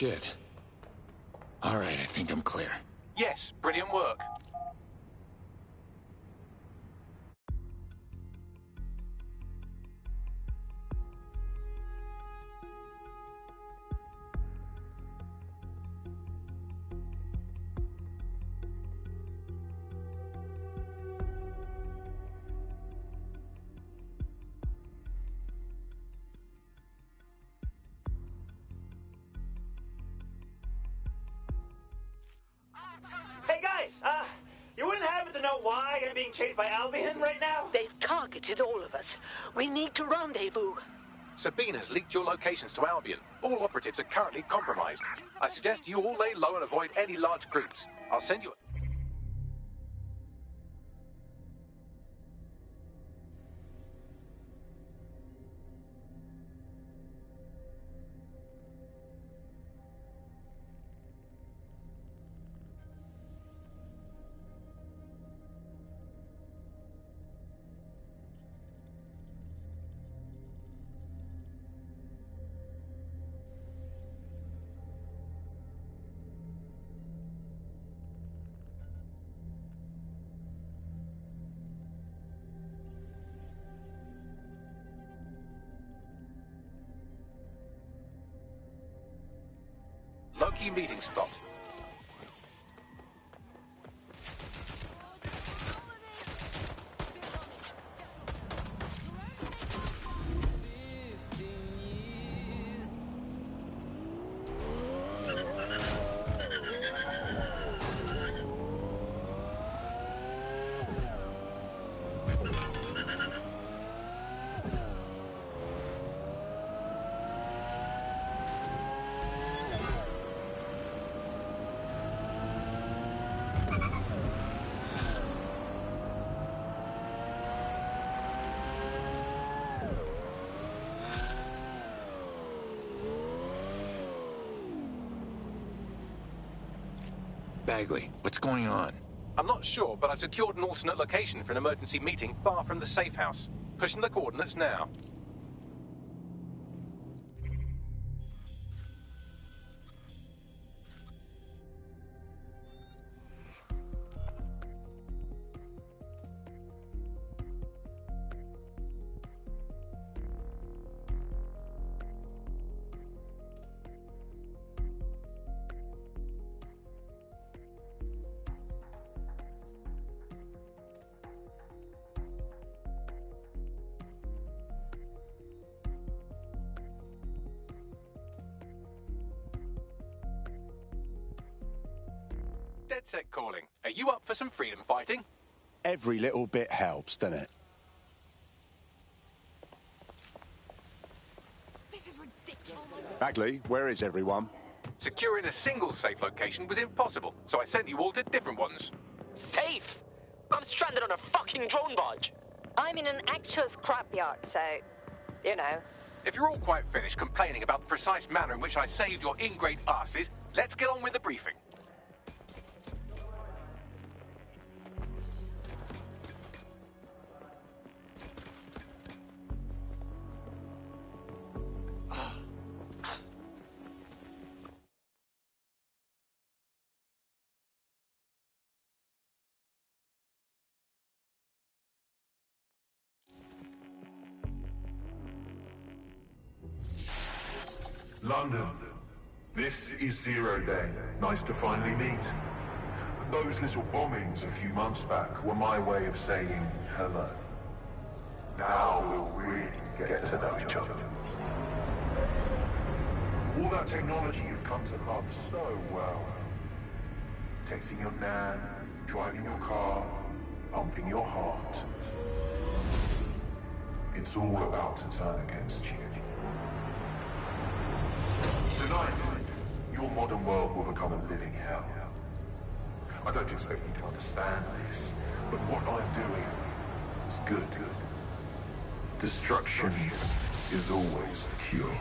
shit. All right, I think I'm clear. Yes, brilliant work. Hey guys, you wouldn't happen to know why I'm being chased by Albion right now? They've targeted all of us. We need to rendezvous. Sabina's leaked your locations to Albion. All operatives are currently compromised. I suggest you all lay low and avoid any large groups. I'll send you... Low-key meeting spot. Bagley, what's going on? I'm not sure, but I've secured an alternate location for an emergency meeting far from the safe house. Pushing the coordinates now. DedSec calling. Are you up for some freedom fighting? Every little bit helps, doesn't it? This is ridiculous. Bagley, where is everyone? Securing a single safe location was impossible, so I sent you all to different ones. Safe? I'm stranded on a fucking drone barge. I'm in an actual scrapyard, so, you know. If you're all quite finished complaining about the precise manner in which I saved your ingrate asses, let's get on with the briefing. London, this is Zero Day. Nice to finally meet. Those little bombings a few months back were my way of saying hello. Now we'll really get to know each other. All that technology you've come to love so well. Texting your nan, driving your car, pumping your heart. It's all about to turn against you. Tonight, your modern world will become a living hell. I don't expect you to understand this, but what I'm doing is good. Destruction is always the cure.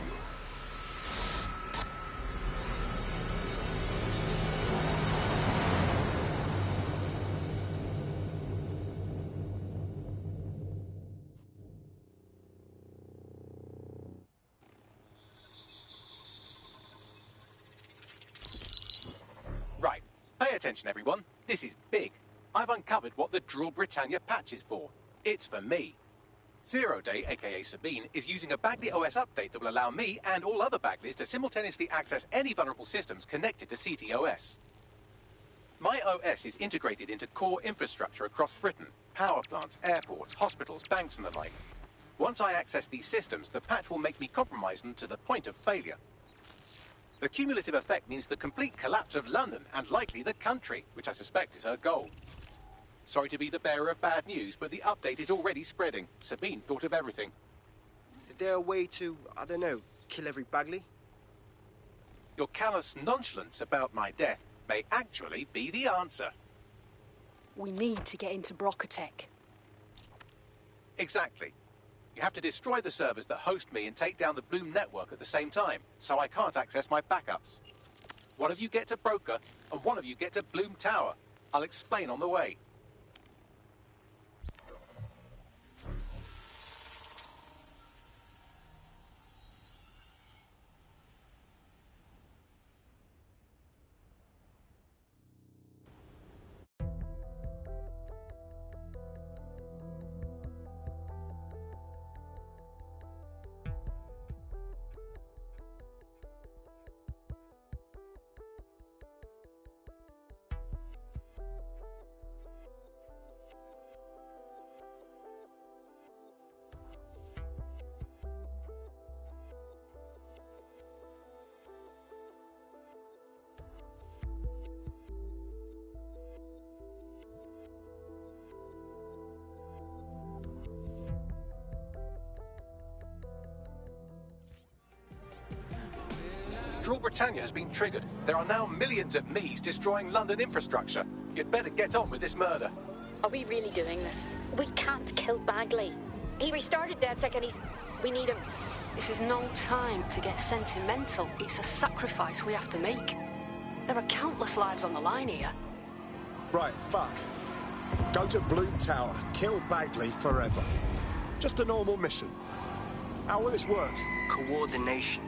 attention, everyone. This is big. I've uncovered what the Drill Britannia patch is for. It's for me. Zero Day, aka Sabine, is using a Bagley OS update that will allow me and all other Bagleys to simultaneously access any vulnerable systems connected to CTOS. My OS is integrated into core infrastructure across Britain: power plants, airports, hospitals, banks and the like. Once I access these systems, the patch will make me compromise them to the point of failure. The cumulative effect means the complete collapse of London and likely the country, which I suspect is her goal. Sorry to be the bearer of bad news, but the update is already spreading. Sabine thought of everything. Is there a way to, I don't know, kill every Bagley? Your callous nonchalance about my death may actually be the answer. We need to get into Brocotech. Exactly. You have to destroy the servers that host me and take down the Bloom network at the same time, so I can't access my backups. One of you get to Broker, and one of you get to Bloom Tower. I'll explain on the way. Drill Britannia has been triggered. There are now millions of me's destroying London infrastructure. You'd better get on with this murder. Are we really doing this? We can't kill Bagley. He restarted DedSec and we need him. This is no time to get sentimental. It's a sacrifice we have to make. There are countless lives on the line here. Right, fuck. Go to Bloom Tower, kill Bagley forever. Just a normal mission. How will this work? Coordination.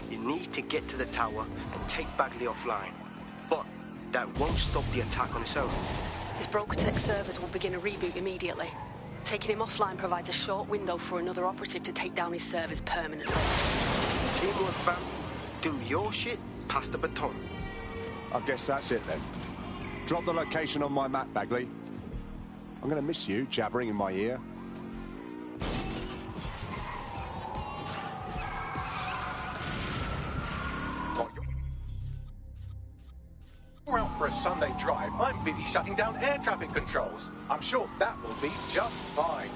You need to get to the tower and take Bagley offline. But that won't stop the attack on its own. His Brocotech servers will begin a reboot immediately. Taking him offline provides a short window for another operative to take down his servers permanently. Teamwork, fam. Do your shit, pass the baton. I guess that's it then. Drop the location on my map, Bagley. I'm gonna miss you jabbering in my ear. We're out for a Sunday drive. I'm busy shutting down air traffic controls. I'm sure that will be just fine.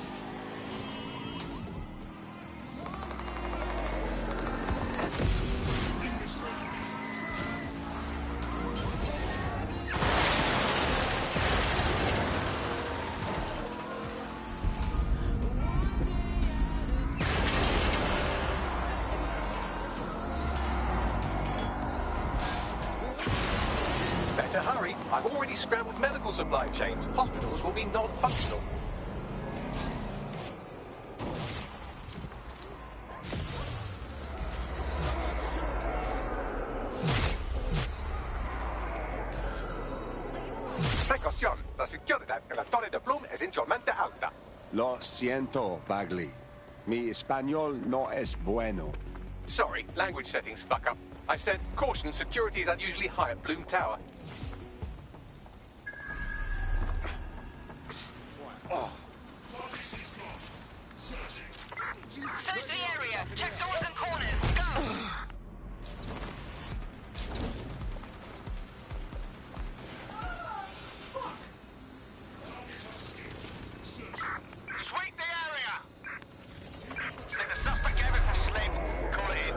Better hurry. I've already scrambled medical supply chains. Hospitals will be non-functional. Precaución. La seguridad en la Torre de Bloom es insolmente alta. Lo siento, Bagley. Mi español no es bueno. Sorry, language settings fuck up. I said, caution, security is unusually high at Bloom Tower. Oh. Search the area. Check doors and corners. Go! Sweep the area! Think the suspect gave us a slip. Call it in.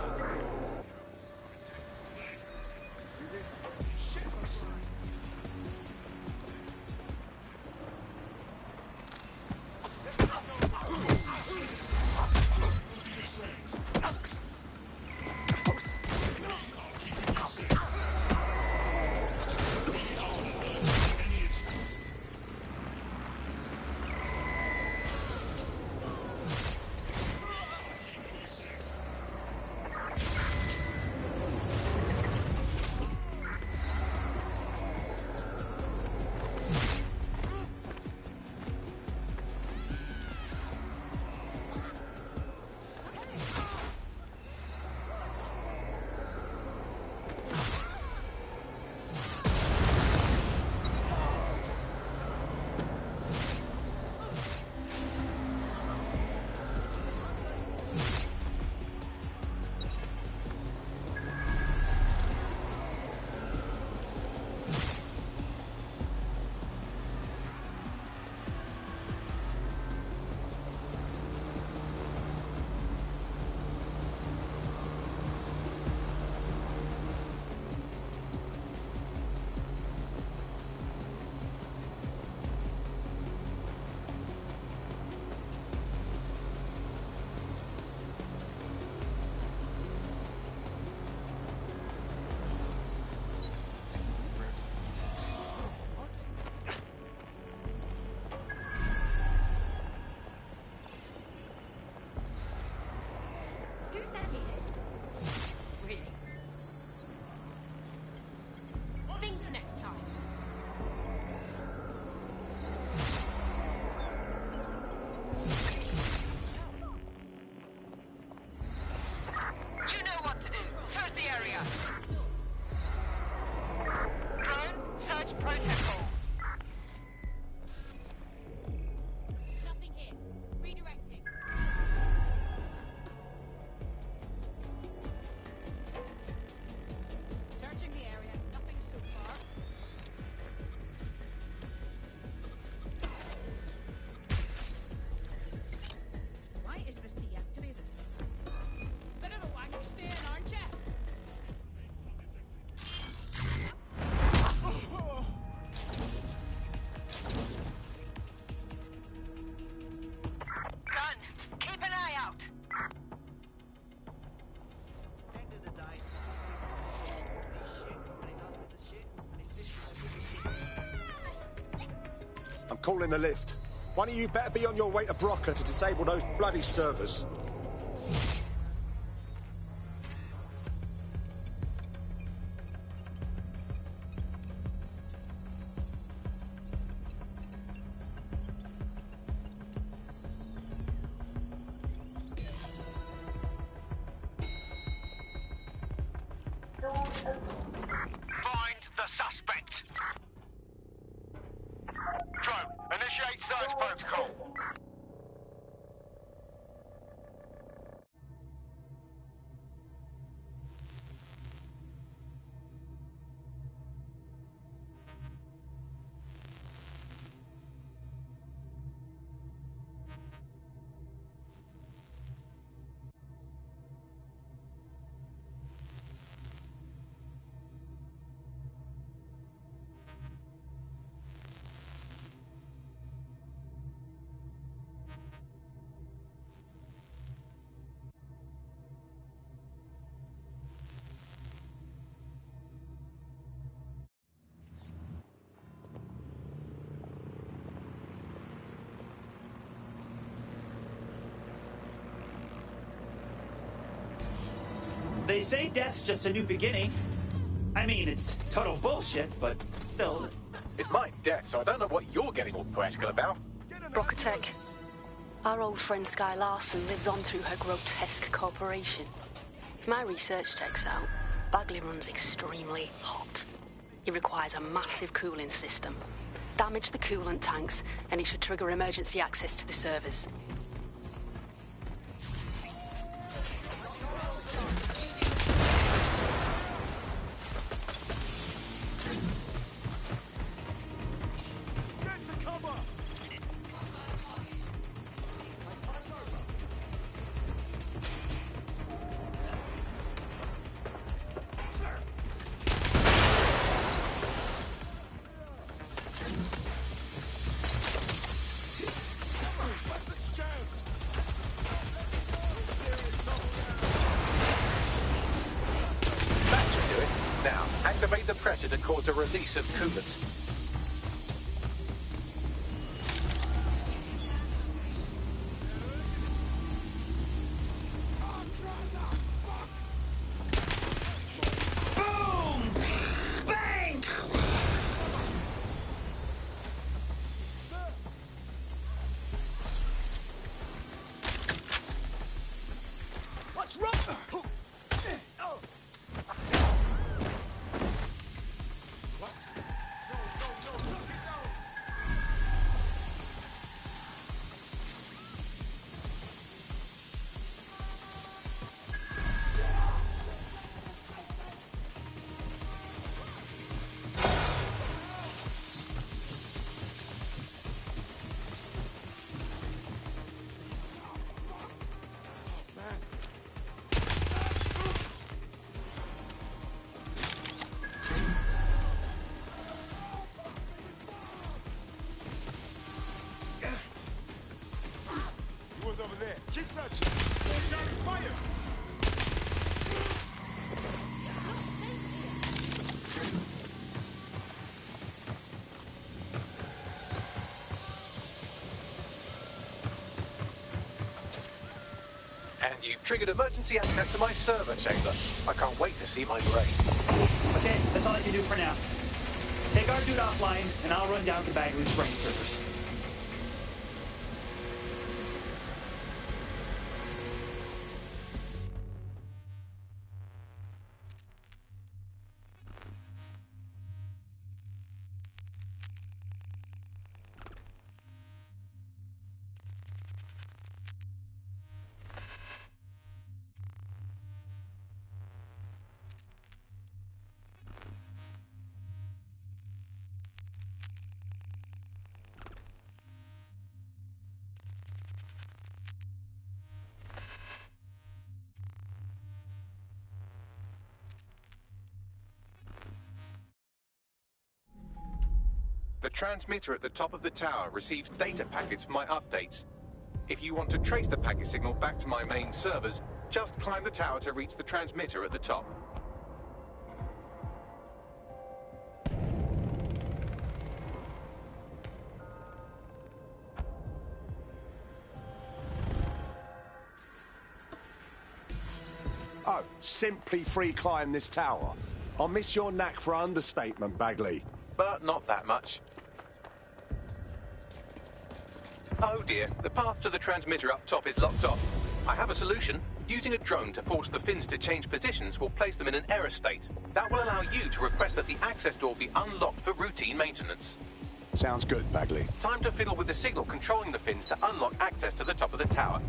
calling the lift. One of you better be on your way to Broca to disable those bloody servers. Find the suspect. Drone, initiate search protocol. They say death's just a new beginning. I mean, it's total bullshit, but still. It's my death, so I don't know what you're getting all poetical about. Brocatech. Our old friend Sky Larson lives on through her grotesque corporation. If my research checks out, Bagley runs extremely hot. He requires a massive cooling system. Damage the coolant tanks, and it should trigger emergency access to the servers. Activate the pressure to cause a release of coolant. Boom! Bang! What's wrong? Over there. Keep searching. Fire! And you've triggered emergency access to my server chamber. I can't wait to see my grave. Okay, that's all I can do for now. Take our dude offline, and I'll run down to Bagley's brain servers. The transmitter at the top of the tower receives data packets for my updates. If you want to trace the packet signal back to my main servers, just climb the tower to reach the transmitter at the top. Oh, simply free climb this tower. I miss your knack for understatement, Bagley. But not that much. Oh dear, the path to the transmitter up top is locked off. I have a solution. Using a drone to force the fins to change positions will place them in an error state. That will allow you to request that the access door be unlocked for routine maintenance. Sounds good, Bagley. Time to fiddle with the signal controlling the fins to unlock access to the top of the tower.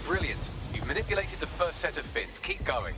Brilliant. You've manipulated the first set of fins. Keep going.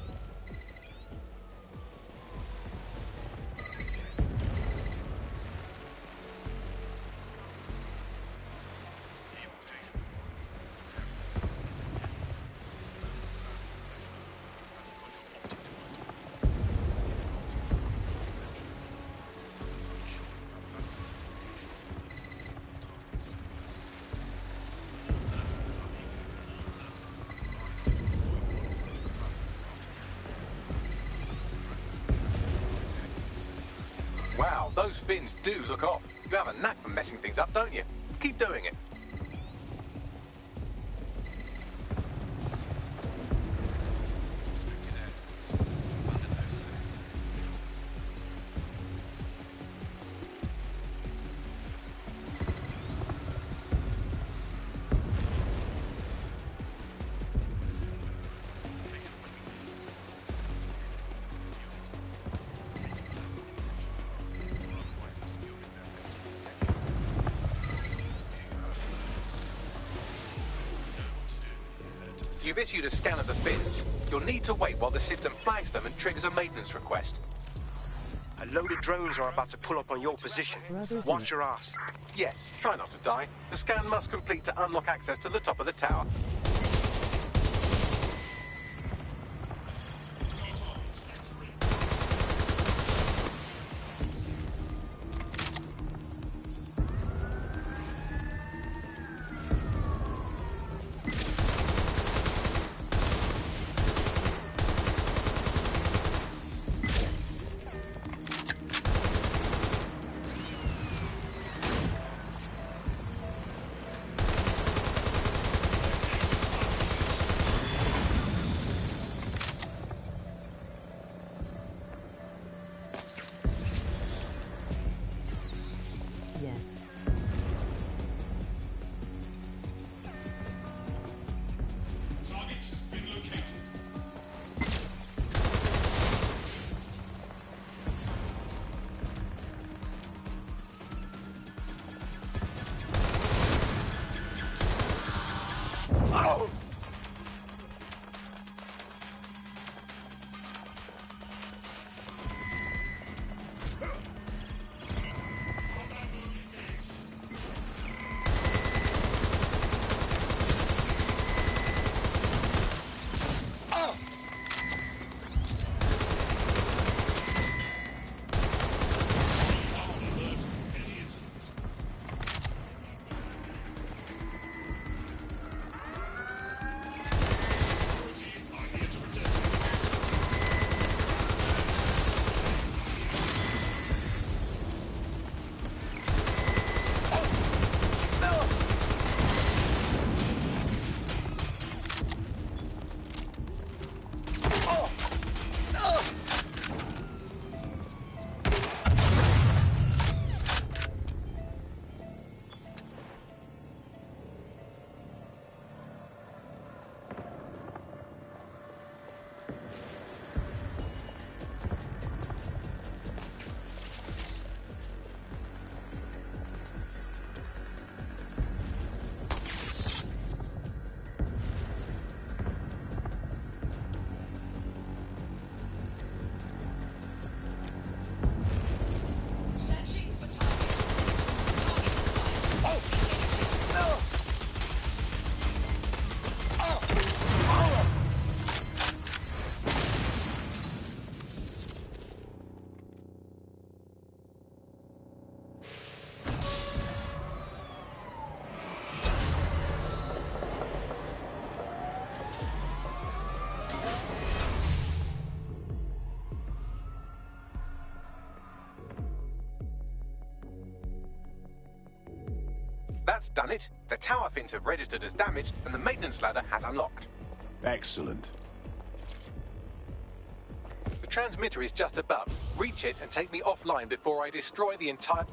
Wow, those fins do look off. You have a knack for messing things up, don't you? Keep doing it. You've issued a scan of the fins. You'll need to wait while the system flags them and triggers a maintenance request. A load of drones are about to pull up on your position. Watch your ass. Yes, try not to die. The scan must complete to unlock access to the top of the tower. That's done it. The tower fins have registered as damaged, and the maintenance ladder has unlocked. Excellent. The transmitter is just above. Reach it and take me offline before I destroy the entire...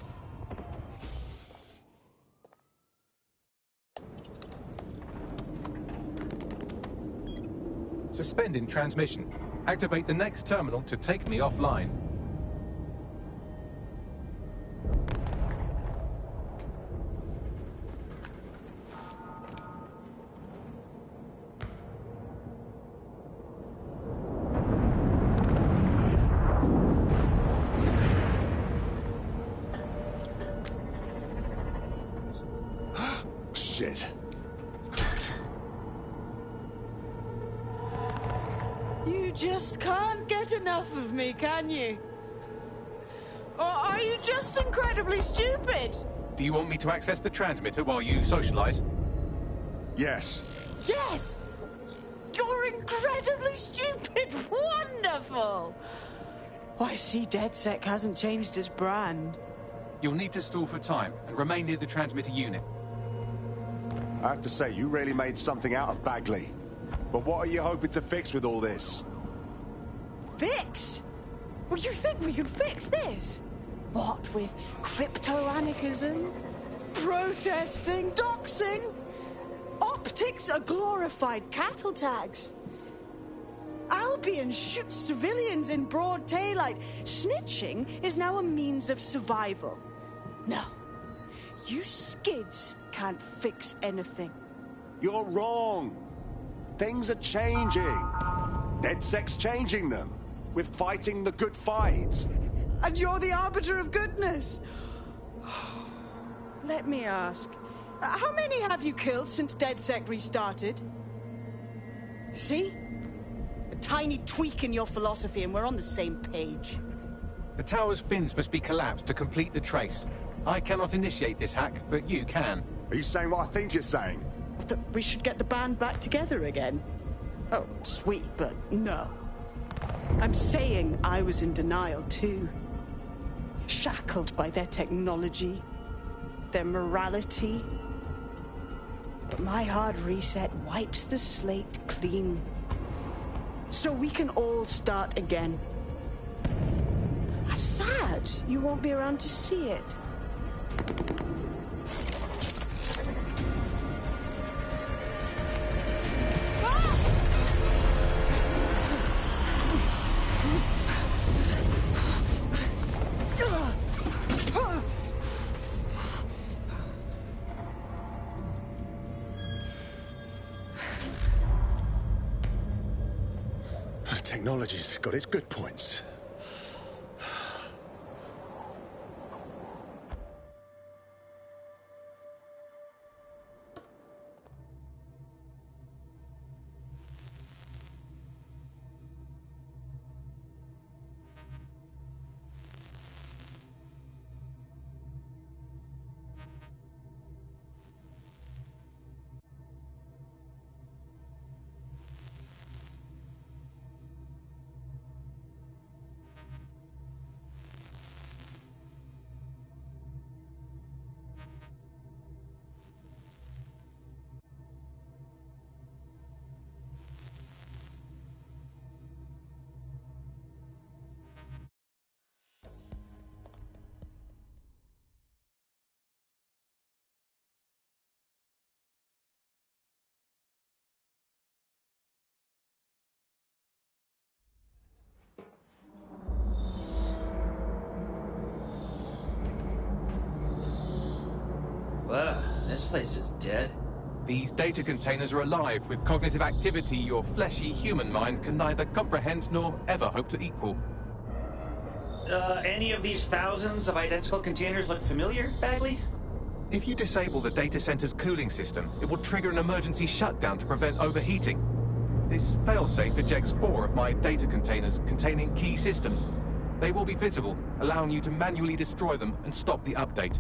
Suspending transmission. Activate the next terminal to take me offline. Shit. You just can't get enough of me, can you? Or are you just incredibly stupid? Do you want me to access the transmitter while you socialize? Yes. Yes! You're incredibly stupid! Wonderful! I see DedSec hasn't changed his brand. You'll need to stall for time and remain near the transmitter unit. I have to say, you really made something out of Bagley. But what are you hoping to fix with all this? Fix? Well, you think we can fix this? What with crypto-anarchism, protesting, doxing? Optics are glorified cattle tags. Albion shoots civilians in broad daylight. Snitching is now a means of survival. No, you skids can't fix anything. You're wrong. Things are changing. DedSec's changing them. We're fighting the good fight. And you're the arbiter of goodness. Let me ask, how many have you killed since DedSec restarted? See? A tiny tweak in your philosophy and we're on the same page. The tower's fins must be collapsed to complete the trace. I cannot initiate this hack, but you can. Are you saying what I think you're saying? That we should get the band back together again? Oh, sweet, but no. I'm saying I was in denial too. Shackled by their technology, their morality. But my hard reset wipes the slate clean. So we can all start again. I'm sad you won't be around to see it. Technology's got its good points. Whoa, this place is dead. These data containers are alive with cognitive activity your fleshy human mind can neither comprehend nor ever hope to equal. Any of these thousands of identical containers look familiar, Bagley? If you disable the data center's cooling system, it will trigger an emergency shutdown to prevent overheating. This failsafe ejects 4 of my data containers containing key systems. They will be visible, allowing you to manually destroy them and stop the update.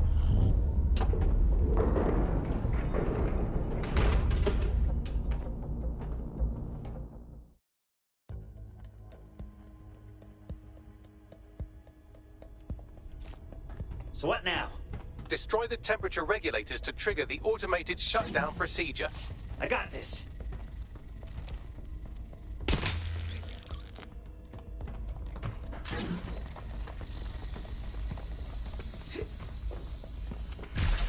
So what now? Destroy the temperature regulators to trigger the automated shutdown procedure. I got this.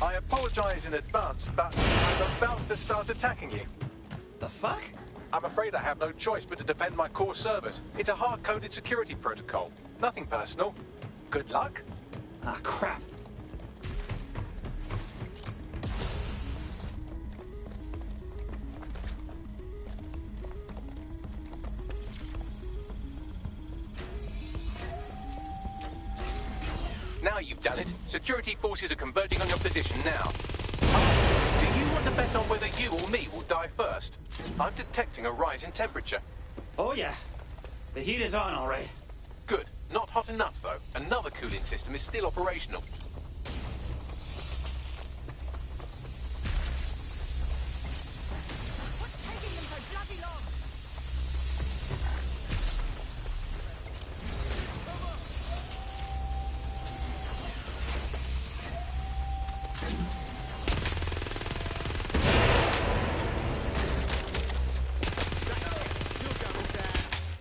I apologize in advance, but I'm about to start attacking you. The fuck? I'm afraid I have no choice but to defend my core servers. It's a hard-coded security protocol. Nothing personal. Good luck. Ah, crap. Now you've done it. Security forces are converging on your position now. Do you want to bet on whether you or me will die first? I'm detecting a rise in temperature. Oh yeah. The heat is on, all right. Good. Not hot enough, though. Another cooling system is still operational.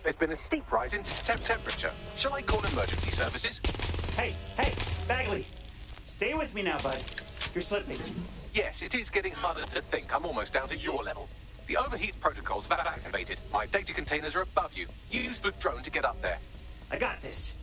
There's been a steep rise in temperature. Shall I call emergency services? Hey, Bagley. Stay with me now, bud. You're slipping. Yes, it is getting harder to think. I'm almost down to your level. The overheat protocol's activated. My data containers are above you. Use the drone to get up there. I got this.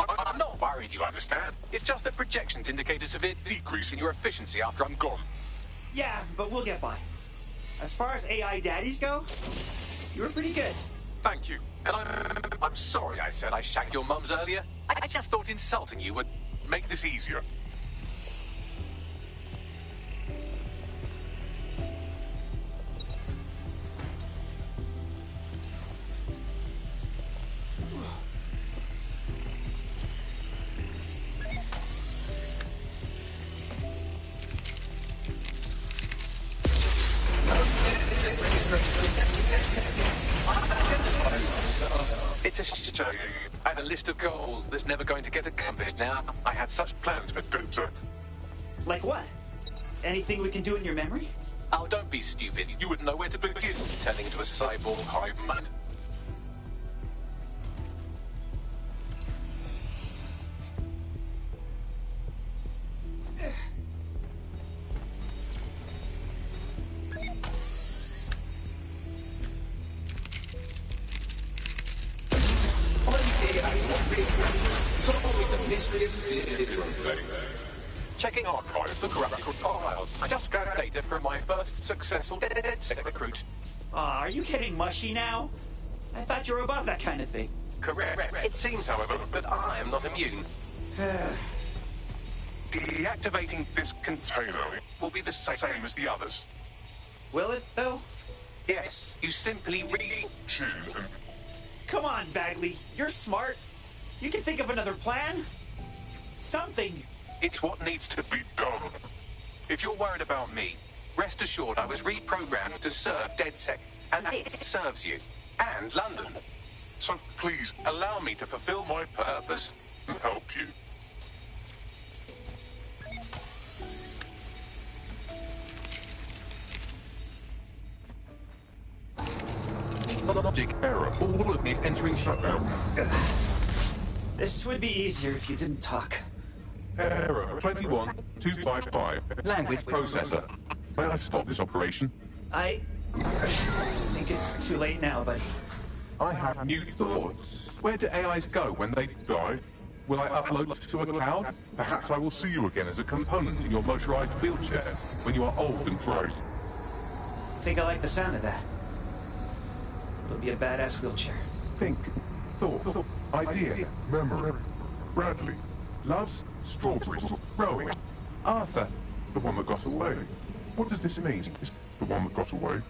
I'm not worried, you understand? It's just that projections indicate a severe decrease in your efficiency after I'm gone. Yeah, but we'll get by. As far as AI daddies go, you were pretty good. Thank you. And I'm sorry I said I shagged your mums earlier. I just thought insulting you would make this easier. It's a shame. I had a list of goals that's never going to get accomplished now. I had such plans for Dota. Like what? Anything we can do in your memory? Oh, don't be stupid. You wouldn't know where to begin turning into a cyborg hive mind. Checking archives, look around record files. I just scanned data from my first successful DedSec recruit. Are you getting mushy now? I thought you were above that kind of thing. Correct. It seems, however, that I am not immune. Deactivating this container will be the same as the others. Will it, though? Yes, you simply Tune and Come on, Bagley. You're smart. You can think of another plan. Something. It's what needs to be done. If you're worried about me, rest assured I was reprogrammed to serve DedSec, and it serves you. And London. So please, allow me to fulfill my purpose and help you. Logic error. All of me is entering shutdown. This would be easier if you didn't talk. Error 21255. Language processor. May I stop this operation? I think it's too late now, buddy. I have new thoughts. Where do AIs go when they die? Will I upload to a cloud? Perhaps I will see you again as a component in your motorized wheelchair when you are old and frail. Think I like the sound of that. It'll be a badass wheelchair. Think, thought, idea, memory. Bradley, loves strawberries, rowing. Arthur, the one that got away. What does this mean? Is the one that got away?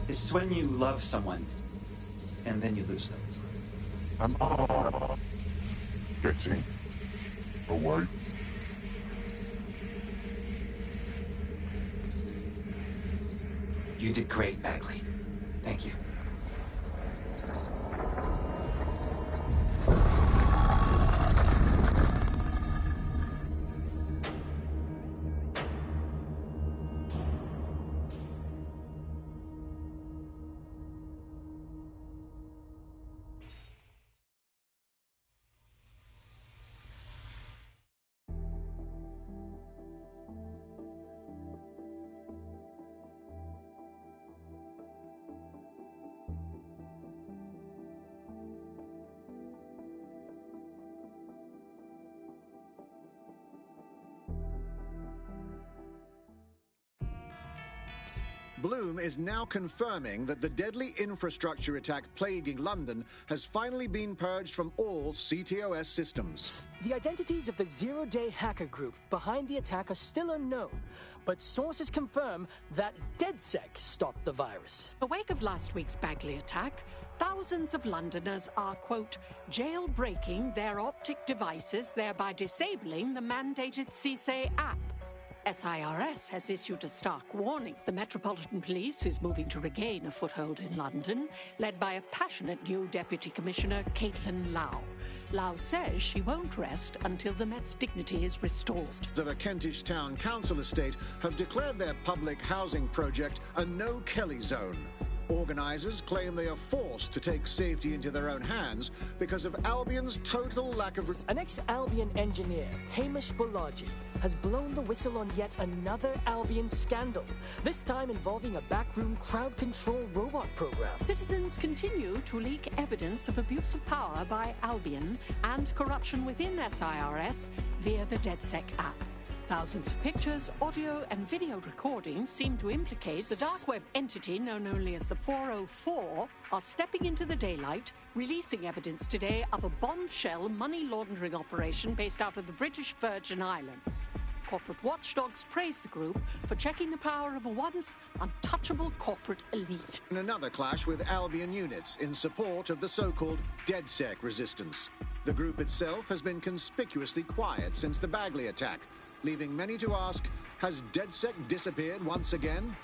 It's when you love someone, and then you lose them. Am I getting away? You did great, Bagley. Thank you. Bloom is now confirming that the deadly infrastructure attack plaguing London has finally been purged from all CTOS systems. The identities of the Zero-Day hacker group behind the attack are still unknown, but sources confirm that DedSec stopped the virus. In the wake of last week's Bagley attack, thousands of Londoners are, quote, jailbreaking their optic devices, thereby disabling the mandated CSAY app. SIRS has issued a stark warning. The Metropolitan Police is moving to regain a foothold in London, led by a passionate new Deputy Commissioner, Caitlin Lau. Lau says she won't rest until the Met's dignity is restored. Of a Kentish Town Council estate have declared their public housing project a no-Kelly zone. Organisers claim they are forced to take safety into their own hands because of Albion's total lack of... An ex-Albion engineer, Hamish Balaji, has blown the whistle on yet another Albion scandal, this time involving a backroom crowd control robot program. Citizens continue to leak evidence of abuse of power by Albion and corruption within SIRS via the DedSec app. Thousands of pictures, audio, and video recordings seem to implicate the dark web entity known only as the 404 are stepping into the daylight, releasing evidence today of a bombshell money laundering operation based out of the British Virgin Islands. Corporate watchdogs praise the group for checking the power of a once untouchable corporate elite. In another clash with Albion units in support of the so-called DedSec resistance. The group itself has been conspicuously quiet since the Bagley attack, leaving many to ask, has DedSec disappeared once again?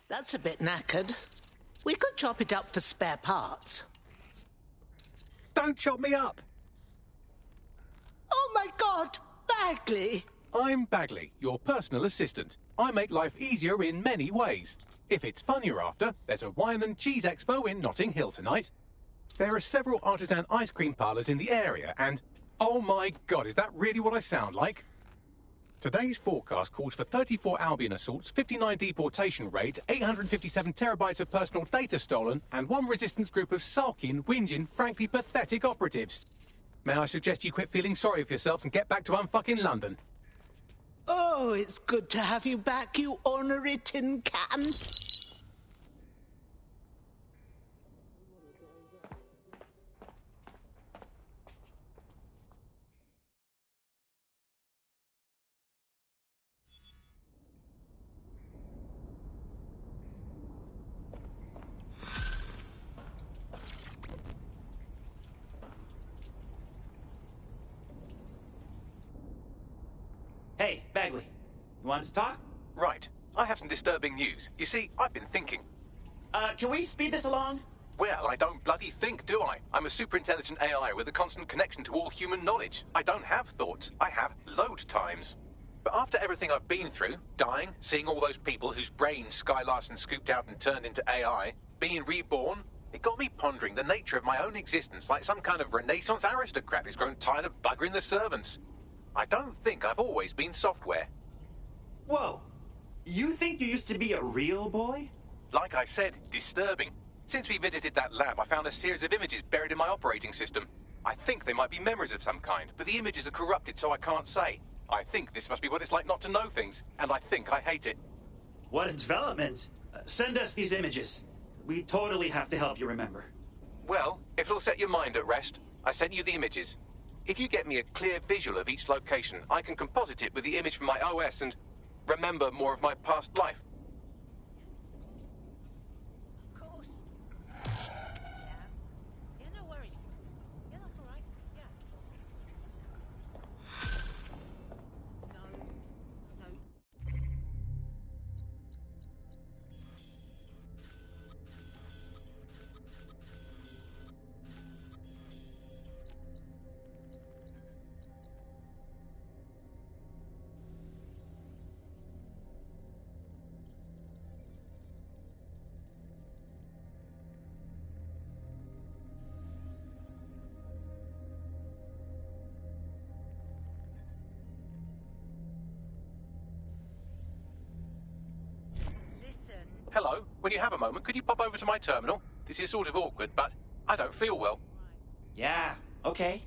That's a bit knackered. We could chop it up for spare parts. Don't chop me up! Oh my God, Bagley! I'm Bagley, your personal assistant. I make life easier in many ways. If it's fun you're after, there's a wine and cheese expo in Notting Hill tonight. There are several artisan ice cream parlours in the area, and oh my god, is that really what I sound like? Today's forecast calls for 34 Albion assaults, 59 deportation raids, 857 terabytes of personal data stolen, and one resistance group of sulking, whinging, frankly pathetic operatives. May I suggest you quit feeling sorry for yourselves and get back to unfucking London? Oh, it's good to have you back, you ornery tin can. Hey, Bagley. You wanted to talk? Right. I have some disturbing news. You see, I've been thinking. Can we speed this along? Well, I don't bloody think, do I? I'm a super-intelligent AI with a constant connection to all human knowledge. I don't have thoughts. I have load times. But after everything I've been through, dying, seeing all those people whose brains Sky Larson scooped out and turned into AI, being reborn, it got me pondering the nature of my own existence like some kind of Renaissance aristocrat who's grown tired of buggering the servants. I don't think I've always been software. Whoa. You think you used to be a real boy? Like I said, disturbing. Since we visited that lab, I found a series of images buried in my operating system. I think they might be memories of some kind, but the images are corrupted, so I can't say. I think this must be what it's like not to know things, and I think I hate it. What a development. Send us these images. We totally have to help you remember. Well, if it'll set your mind at rest, I sent you the images. If you get me a clear visual of each location, I can composite it with the image from my OS and remember more of my past life. Of course. Yeah, no worries. Yeah, that's all right. Yeah. No. Hello, when you have a moment, could you pop over to my terminal? This is sort of awkward, but I don't feel well. Yeah, okay.